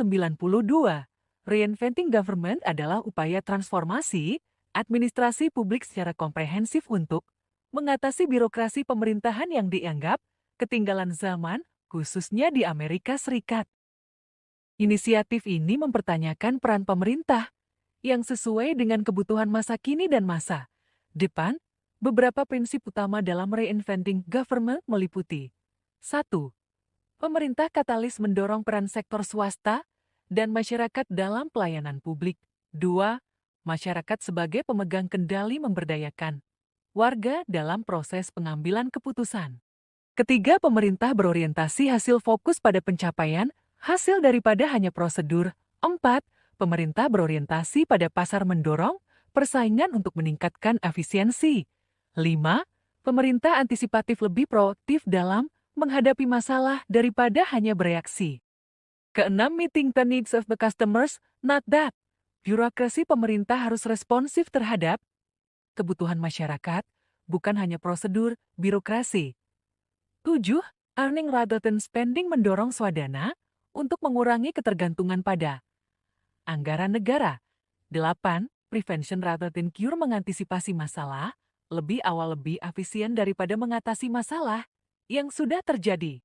Reinventing Government adalah upaya transformasi administrasi publik secara komprehensif untuk mengatasi birokrasi pemerintahan yang dianggap ketinggalan zaman, khususnya di Amerika Serikat. Inisiatif ini mempertanyakan peran pemerintah yang sesuai dengan kebutuhan masa kini dan masa depan. Beberapa prinsip utama dalam Reinventing Government meliputi 1. Pemerintah katalis mendorong peran sektor swasta dan masyarakat dalam pelayanan publik. 2. Masyarakat sebagai pemegang kendali memberdayakan warga dalam proses pengambilan keputusan. Ketiga, pemerintah berorientasi hasil fokus pada pencapaian hasil daripada hanya prosedur. 4. Pemerintah berorientasi pada pasar mendorong persaingan untuk meningkatkan efisiensi. 5. Pemerintah antisipatif lebih proaktif dalam menghadapi masalah daripada hanya bereaksi. Keenam, meeting the needs of the customers, not that. Birokrasi pemerintah harus responsif terhadap kebutuhan masyarakat, bukan hanya prosedur birokrasi. 7. Earning rather than spending mendorong swadana untuk mengurangi ketergantungan pada anggaran negara. 8. Prevention rather than cure mengantisipasi masalah, lebih awal lebih efisien daripada mengatasi masalah yang sudah terjadi.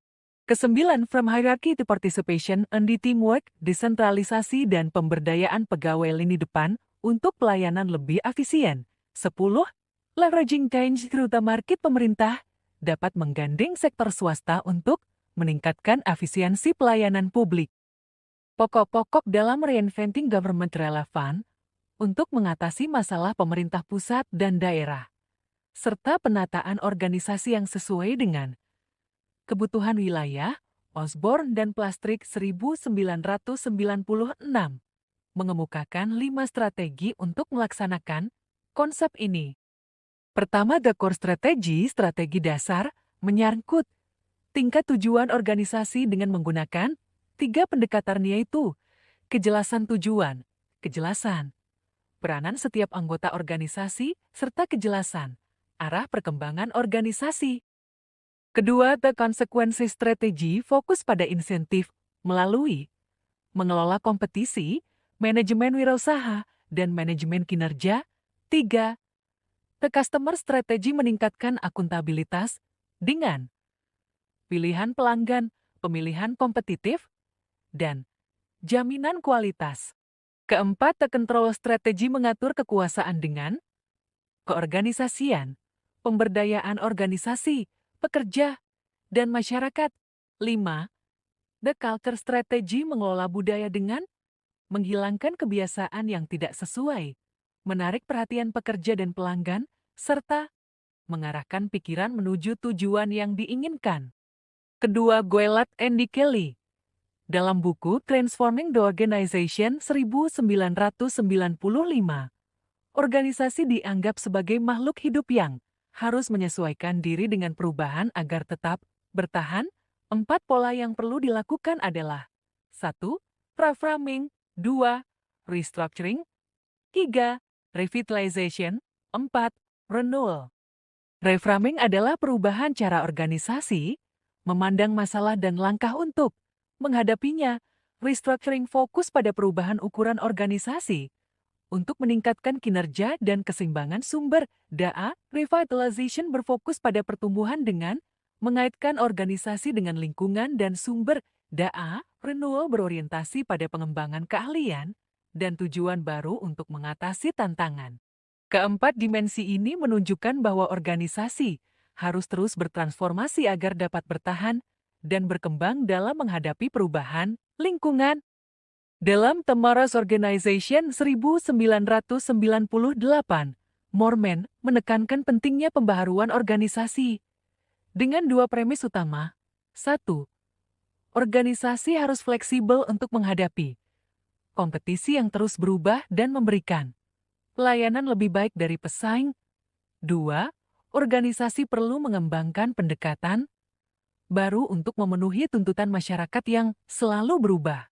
Kesembilan, from hierarchy to participation and the teamwork, desentralisasi dan pemberdayaan pegawai lini depan untuk pelayanan lebih efisien. 10. Leveraging change through the market, pemerintah dapat menggandeng sektor swasta untuk meningkatkan efisiensi pelayanan publik. Pokok-pokok dalam Reinventing Government relevan untuk mengatasi masalah pemerintah pusat dan daerah, serta penataan organisasi yang sesuai dengan kebutuhan wilayah. Osborne dan Plastrick 1996 mengemukakan 5 strategi untuk melaksanakan konsep ini. Pertama, the core strategy, strategi dasar, menyangkut tingkat tujuan organisasi dengan menggunakan 3 pendekatan, yaitu kejelasan tujuan, kejelasan peranan setiap anggota organisasi, serta kejelasan arah perkembangan organisasi. Kedua, the consequence strategy, fokus pada insentif melalui mengelola kompetisi, manajemen wirausaha, dan manajemen kinerja. 3. The customer strategy, meningkatkan akuntabilitas dengan pilihan pelanggan, pemilihan kompetitif, dan jaminan kualitas. Keempat, the control strategy, mengatur kekuasaan dengan keorganisasian, pemberdayaan organisasi, pekerja, dan masyarakat. 5. The culture strategy, mengelola budaya dengan menghilangkan kebiasaan yang tidak sesuai, menarik perhatian pekerja dan pelanggan, serta mengarahkan pikiran menuju tujuan yang diinginkan. Kedua, Goelat and Kelly dalam buku Transforming the Organization 1995, organisasi dianggap sebagai makhluk hidup yang harus menyesuaikan diri dengan perubahan agar tetap bertahan. 4 pola yang perlu dilakukan adalah 1. Reframing, 2. Restructuring, 3. Revitalization, 4. Renewal. Reframing adalah perubahan cara organisasi memandang masalah dan langkah untuk menghadapinya. Restructuring fokus pada perubahan ukuran organisasi untuk meningkatkan kinerja dan keseimbangan sumber daya. Revitalization berfokus pada pertumbuhan dengan mengaitkan organisasi dengan lingkungan dan sumber daya. renewal berorientasi pada pengembangan keahlian dan tujuan baru untuk mengatasi tantangan. Keempat dimensi ini menunjukkan bahwa organisasi harus terus bertransformasi agar dapat bertahan dan berkembang dalam menghadapi perubahan lingkungan. Dalam Tomorrow's Organization 1998, Moorman menekankan pentingnya pembaharuan organisasi dengan dua premis utama. 1. Organisasi harus fleksibel untuk menghadapi kompetisi yang terus berubah dan memberikan pelayanan lebih baik dari pesaing. 2. Organisasi perlu mengembangkan pendekatan baru untuk memenuhi tuntutan masyarakat yang selalu berubah.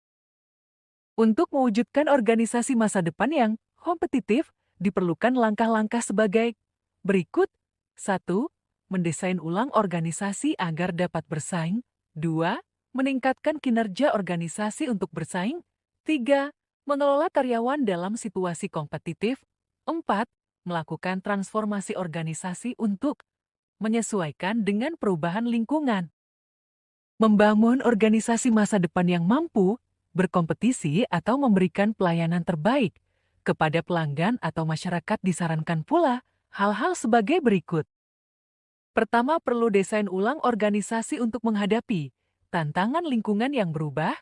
Untuk mewujudkan organisasi masa depan yang kompetitif, diperlukan langkah-langkah sebagai berikut. 1. Mendesain ulang organisasi agar dapat bersaing. 2. Meningkatkan kinerja organisasi untuk bersaing. 3. Mengelola karyawan dalam situasi kompetitif. 4. Melakukan transformasi organisasi untuk menyesuaikan dengan perubahan lingkungan. Membangun organisasi masa depan yang mampu berkompetisi atau memberikan pelayanan terbaik kepada pelanggan atau masyarakat disarankan pula hal-hal sebagai berikut. Pertama, perlu desain ulang organisasi untuk menghadapi tantangan lingkungan yang berubah.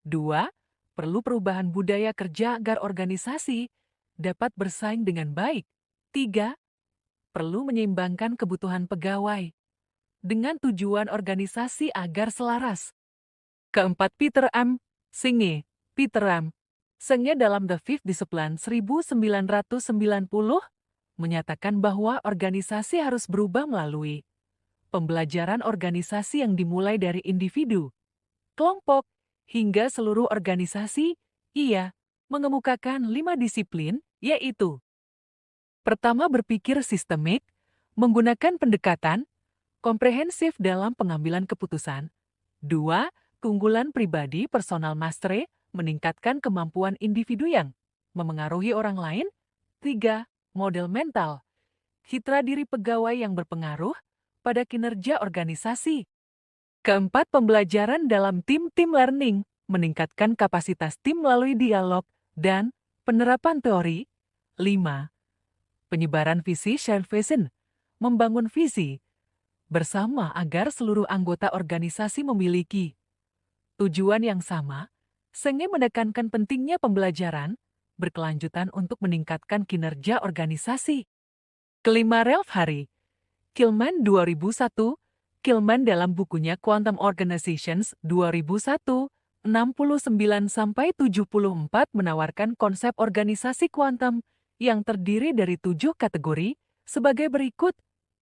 2. Perlu perubahan budaya kerja agar organisasi dapat bersaing dengan baik. 3. Perlu menyeimbangkan kebutuhan pegawai dengan tujuan organisasi agar selaras. Keempat, Peter M. Senge dalam The Fifth Discipline 1990 menyatakan bahwa organisasi harus berubah melalui pembelajaran organisasi yang dimulai dari individu, kelompok, hingga seluruh organisasi. Ia mengemukakan 5 disiplin, yaitu: pertama, berpikir sistemik, menggunakan pendekatan komprehensif dalam pengambilan keputusan. 2. Keunggulan pribadi personal mastery, meningkatkan kemampuan individu yang memengaruhi orang lain. 3. Model mental, citra diri pegawai yang berpengaruh pada kinerja organisasi. Keempat, pembelajaran dalam tim learning, meningkatkan kapasitas tim melalui dialog dan penerapan teori. 5. Penyebaran visi shared vision, membangun visi bersama agar seluruh anggota organisasi memiliki tujuan yang sama. Senge menekankan pentingnya pembelajaran berkelanjutan untuk meningkatkan kinerja organisasi. Kelima, Ralph Harry Kilman 2001, Kilman dalam bukunya Quantum Organizations 2001, 69-74 menawarkan konsep organisasi kuantum yang terdiri dari 7 kategori sebagai berikut.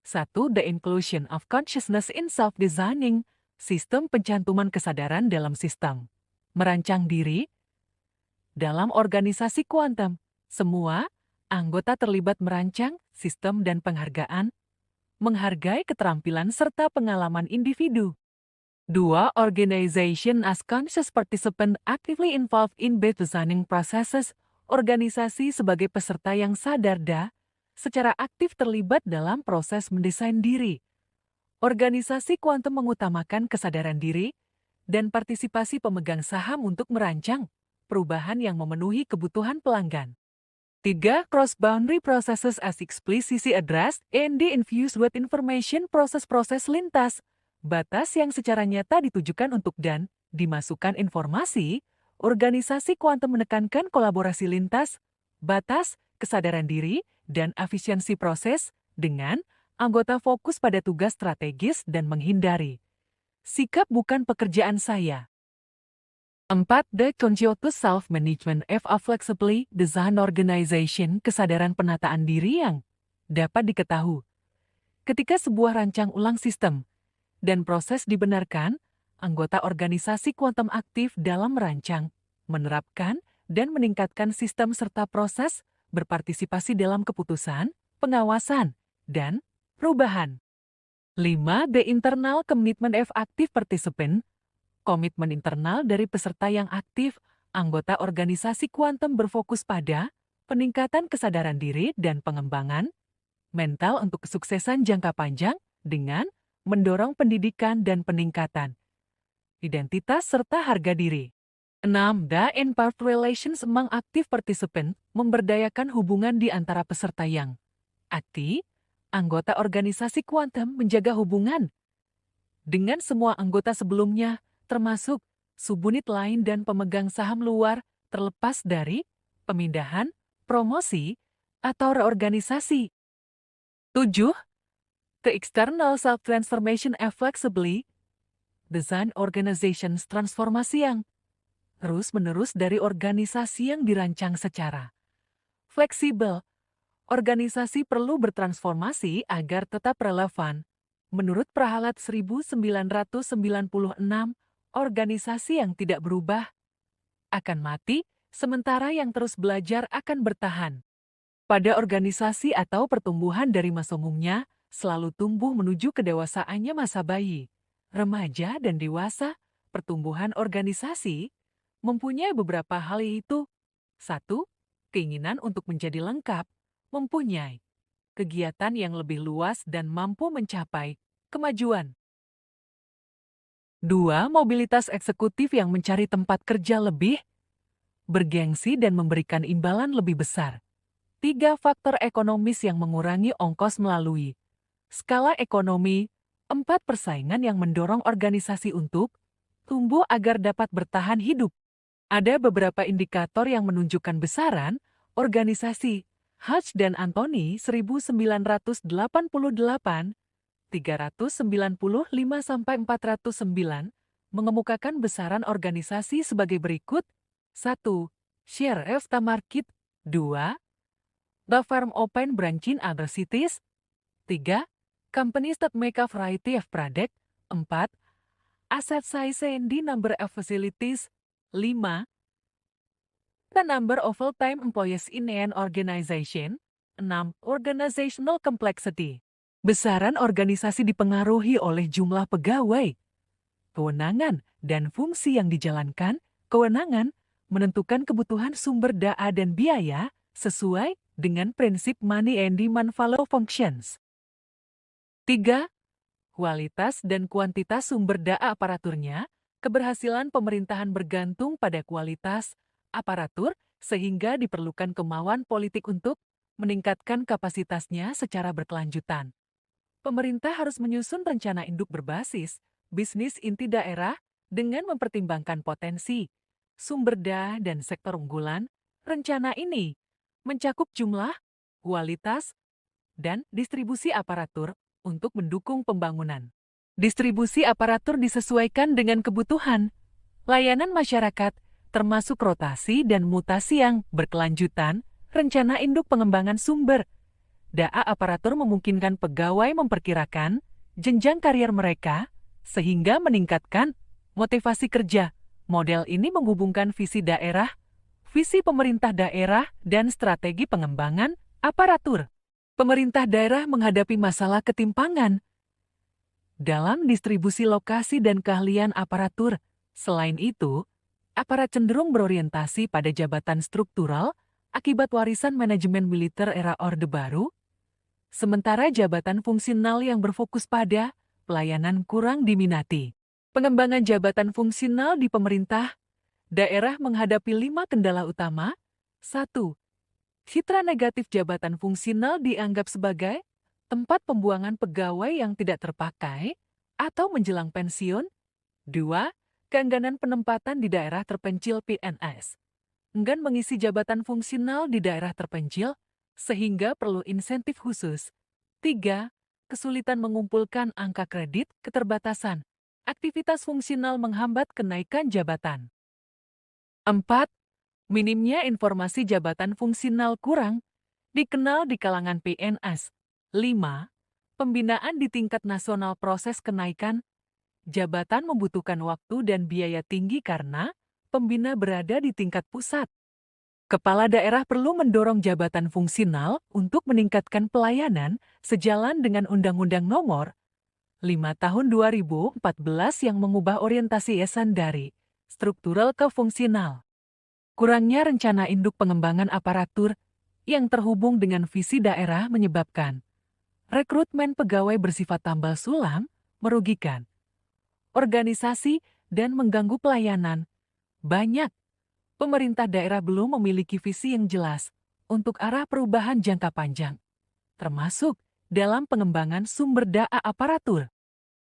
1. The inclusion of consciousness in self-designing, sistem pencantuman kesadaran dalam sistem merancang diri. Dalam organisasi kuantum, semua anggota terlibat merancang sistem dan penghargaan, menghargai keterampilan serta pengalaman individu. 2. Organization as conscious participant actively involved in both designing processes, organisasi sebagai peserta yang sadar secara aktif terlibat dalam proses mendesain diri. Organisasi kuantum mengutamakan kesadaran diri dan partisipasi pemegang saham untuk merancang perubahan yang memenuhi kebutuhan pelanggan. 3. Cross-boundary processes as explicitly addressed and infused with information, proses-proses lintas batas yang secara nyata ditujukan untuk dan dimasukkan informasi. Organisasi kuantum menekankan kolaborasi lintas batas, kesadaran diri, dan efisiensi proses dengan anggota fokus pada tugas strategis dan menghindari sikap bukan pekerjaan saya. 4. The conscious self-management of a flexibly designed organization, kesadaran penataan diri yang dapat diketahui ketika sebuah rancang ulang sistem dan proses dibenarkan. Anggota organisasi kuantum aktif dalam merancang, menerapkan, dan meningkatkan sistem serta proses berpartisipasi dalam keputusan, pengawasan, dan perubahan. 5. The internal commitment of active participant, komitmen internal dari peserta yang aktif. Anggota organisasi kuantum berfokus pada peningkatan kesadaran diri dan pengembangan mental untuk kesuksesan jangka panjang dengan mendorong pendidikan dan peningkatan identitas, serta harga diri. 6. The Involved Relations among Active Participants memberdayakan hubungan di antara peserta yang aktif. Anggota organisasi kuantum menjaga hubungan dengan semua anggota sebelumnya, termasuk subunit lain dan pemegang saham luar, terlepas dari pemindahan, promosi, atau reorganisasi. 7. The external self-transformation flexibly design organizations, transformasi yang terus-menerus dari organisasi yang dirancang secara fleksibel. Organisasi perlu bertransformasi agar tetap relevan. Menurut Prahalat 1996, organisasi yang tidak berubah akan mati, sementara yang terus belajar akan bertahan. Pada organisasi atau pertumbuhan dari masa umumnya, selalu tumbuh menuju kedewasaannya masa bayi, remaja, dan dewasa. Pertumbuhan organisasi mempunyai beberapa hal, yaitu 1. Keinginan untuk menjadi lengkap, mempunyai kegiatan yang lebih luas dan mampu mencapai kemajuan. 2. Mobilitas eksekutif yang mencari tempat kerja lebih bergengsi dan memberikan imbalan lebih besar. 3. Faktor ekonomis yang mengurangi ongkos melalui skala ekonomi. 4. Persaingan yang mendorong organisasi untuk tumbuh agar dapat bertahan hidup. Ada beberapa indikator yang menunjukkan besaran organisasi. Hodge dan Anthony 1988, 395-409 mengemukakan besaran organisasi sebagai berikut. 1. Share of the market. 2. The firm open branch in other cities. 3. Companies that make a variety of product. 4. Asset size and the number of facilities. 5. The number of full-time employees in an organization. 6. Organizational complexity. Besaran organisasi dipengaruhi oleh jumlah pegawai, kewenangan, dan fungsi yang dijalankan. Kewenangan menentukan kebutuhan sumber daya dan biaya sesuai dengan prinsip money and demand follow functions. 3. Kualitas dan kuantitas sumber daya aparaturnya. Keberhasilan pemerintahan bergantung pada kualitas aparatur, sehingga diperlukan kemauan politik untuk meningkatkan kapasitasnya secara berkelanjutan. Pemerintah harus menyusun rencana induk berbasis bisnis inti daerah dengan mempertimbangkan potensi, sumber daya, dan sektor unggulan. Rencana ini mencakup jumlah, kualitas, dan distribusi aparatur untuk mendukung pembangunan. Distribusi aparatur disesuaikan dengan kebutuhan layanan masyarakat, termasuk rotasi dan mutasi yang berkelanjutan. Rencana induk pengembangan sumber daya aparatur memungkinkan pegawai memperkirakan jenjang karier mereka, sehingga meningkatkan motivasi kerja. Model ini menghubungkan visi daerah, visi pemerintah daerah, dan strategi pengembangan aparatur. Pemerintah daerah menghadapi masalah ketimpangan dalam distribusi lokasi dan keahlian aparatur. Selain itu, aparat cenderung berorientasi pada jabatan struktural akibat warisan manajemen militer era Orde Baru, sementara jabatan fungsional yang berfokus pada pelayanan kurang diminati. Pengembangan jabatan fungsional di pemerintah daerah menghadapi 5 kendala utama. 1. Citra negatif jabatan fungsional dianggap sebagai tempat pembuangan pegawai yang tidak terpakai atau menjelang pensiun. 2. Keengganan penempatan di daerah terpencil PNS. Enggan mengisi jabatan fungsional di daerah terpencil, sehingga perlu insentif khusus. 3. Kesulitan mengumpulkan angka kredit, keterbatasan aktivitas fungsional menghambat kenaikan jabatan. 4. Minimnya informasi jabatan fungsional kurang dikenal di kalangan PNS. 5. Pembinaan di tingkat nasional. Proses kenaikan jabatan membutuhkan waktu dan biaya tinggi karena pembina berada di tingkat pusat. Kepala daerah perlu mendorong jabatan fungsional untuk meningkatkan pelayanan sejalan dengan Undang-Undang Nomor 5 Tahun 2014 yang mengubah orientasi yayasan dari struktural ke fungsional. Kurangnya rencana induk pengembangan aparatur yang terhubung dengan visi daerah menyebabkan rekrutmen pegawai bersifat tambal sulam, merugikan organisasi, dan mengganggu pelayanan. Banyak pemerintah daerah belum memiliki visi yang jelas untuk arah perubahan jangka panjang, termasuk dalam pengembangan sumber daya aparatur.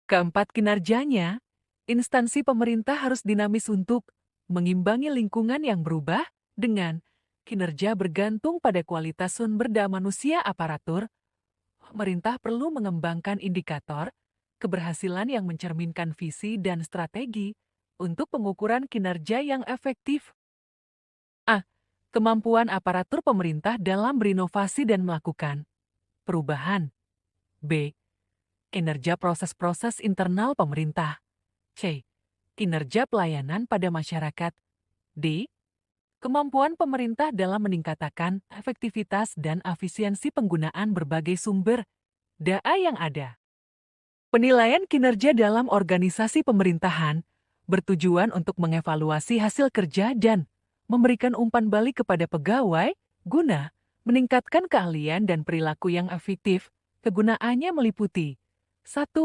Keempat, kinerjanya, instansi pemerintah harus dinamis untuk mengimbangi lingkungan yang berubah dengan kinerja bergantung pada kualitas sumber daya manusia aparatur. Pemerintah perlu mengembangkan indikator keberhasilan yang mencerminkan visi dan strategi untuk pengukuran kinerja yang efektif. A. Kemampuan aparatur pemerintah dalam berinovasi dan melakukan perubahan. B. Kinerja proses-proses internal pemerintah. C. Kinerja pelayanan pada masyarakat. D. Kemampuan pemerintah dalam meningkatkan efektivitas dan efisiensi penggunaan berbagai sumber daya yang ada. Penilaian kinerja dalam organisasi pemerintahan bertujuan untuk mengevaluasi hasil kerja dan memberikan umpan balik kepada pegawai guna meningkatkan keahlian dan perilaku yang efektif. Kegunaannya meliputi 1.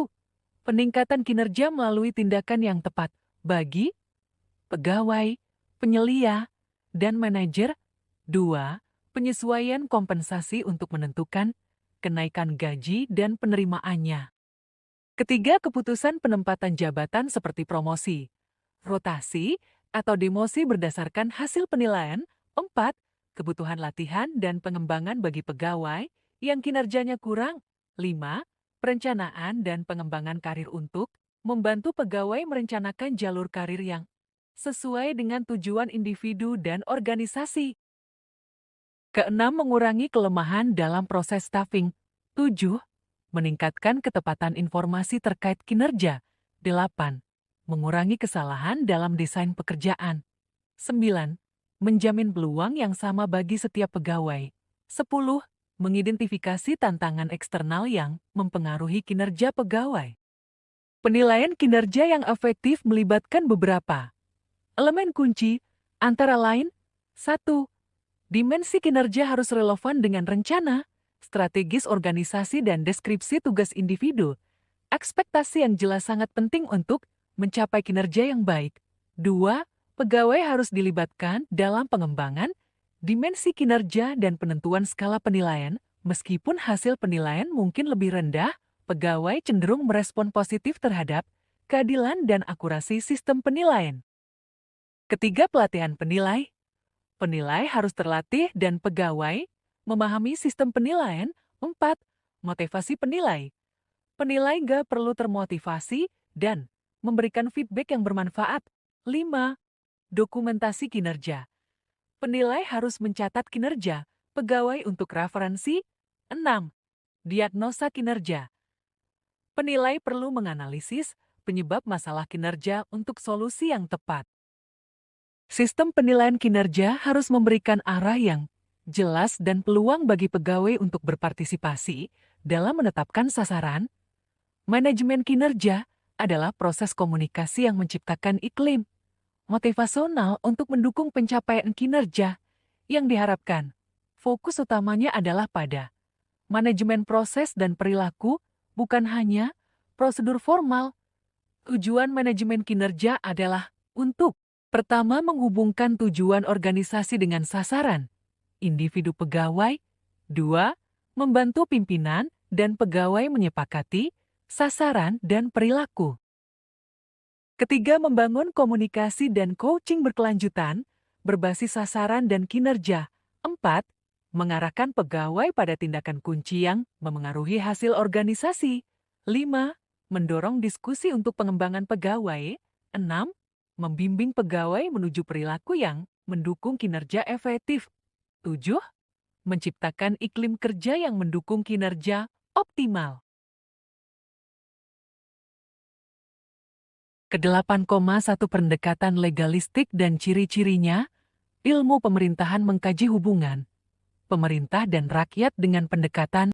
Peningkatan kinerja melalui tindakan yang tepat bagi pegawai, penyelia, dan manajer. 2. Penyesuaian kompensasi untuk menentukan kenaikan gaji dan penerimaannya. Ketiga, keputusan penempatan jabatan seperti promosi, rotasi, atau demosi berdasarkan hasil penilaian. 4. Kebutuhan latihan dan pengembangan bagi pegawai yang kinerjanya kurang. 5. Perencanaan dan pengembangan karir untuk membantu pegawai merencanakan jalur karir yang sesuai dengan tujuan individu dan organisasi. Keenam, mengurangi kelemahan dalam proses staffing. 7. Meningkatkan ketepatan informasi terkait kinerja. 8. Mengurangi kesalahan dalam desain pekerjaan. 9. Menjamin peluang yang sama bagi setiap pegawai. 10. Mengidentifikasi tantangan eksternal yang mempengaruhi kinerja pegawai. Penilaian kinerja yang efektif melibatkan beberapa elemen kunci, antara lain: 1. Dimensi kinerja harus relevan dengan rencana, strategis organisasi dan deskripsi tugas individu. Ekspektasi yang jelas sangat penting untuk mencapai kinerja yang baik. 2. Pegawai harus dilibatkan dalam pengembangan dimensi kinerja dan penentuan skala penilaian. Meskipun hasil penilaian mungkin lebih rendah, pegawai cenderung merespon positif terhadap keadilan dan akurasi sistem penilaian. Ketiga, pelatihan penilai. Penilai harus terlatih dan pegawai memahami sistem penilaian. 4. Motivasi penilai. Penilai perlu termotivasi dan memberikan feedback yang bermanfaat. 5. Dokumentasi kinerja. Penilai harus mencatat kinerja pegawai untuk referensi. 6. Diagnosa kinerja. Penilai perlu menganalisis penyebab masalah kinerja untuk solusi yang tepat. Sistem penilaian kinerja harus memberikan arah yang jelas dan peluang bagi pegawai untuk berpartisipasi dalam menetapkan sasaran. Manajemen kinerja adalah proses komunikasi yang menciptakan iklim motivasional untuk mendukung pencapaian kinerja yang diharapkan. Fokus utamanya adalah pada manajemen proses dan perilaku, bukan hanya prosedur formal. Tujuan manajemen kinerja adalah untuk pertama, menghubungkan tujuan organisasi dengan sasaran individu pegawai. 2. Membantu pimpinan dan pegawai menyepakati sasaran dan perilaku. Ketiga, membangun komunikasi dan coaching berkelanjutan berbasis sasaran dan kinerja. 4. Mengarahkan pegawai pada tindakan kunci yang memengaruhi hasil organisasi. 5. Mendorong diskusi untuk pengembangan pegawai. 6. Membimbing pegawai menuju perilaku yang mendukung kinerja efektif. 7. Menciptakan iklim kerja yang mendukung kinerja optimal. Ke-8,1 Pendekatan legalistik dan ciri-cirinya. Ilmu pemerintahan mengkaji hubungan pemerintah dan rakyat dengan pendekatan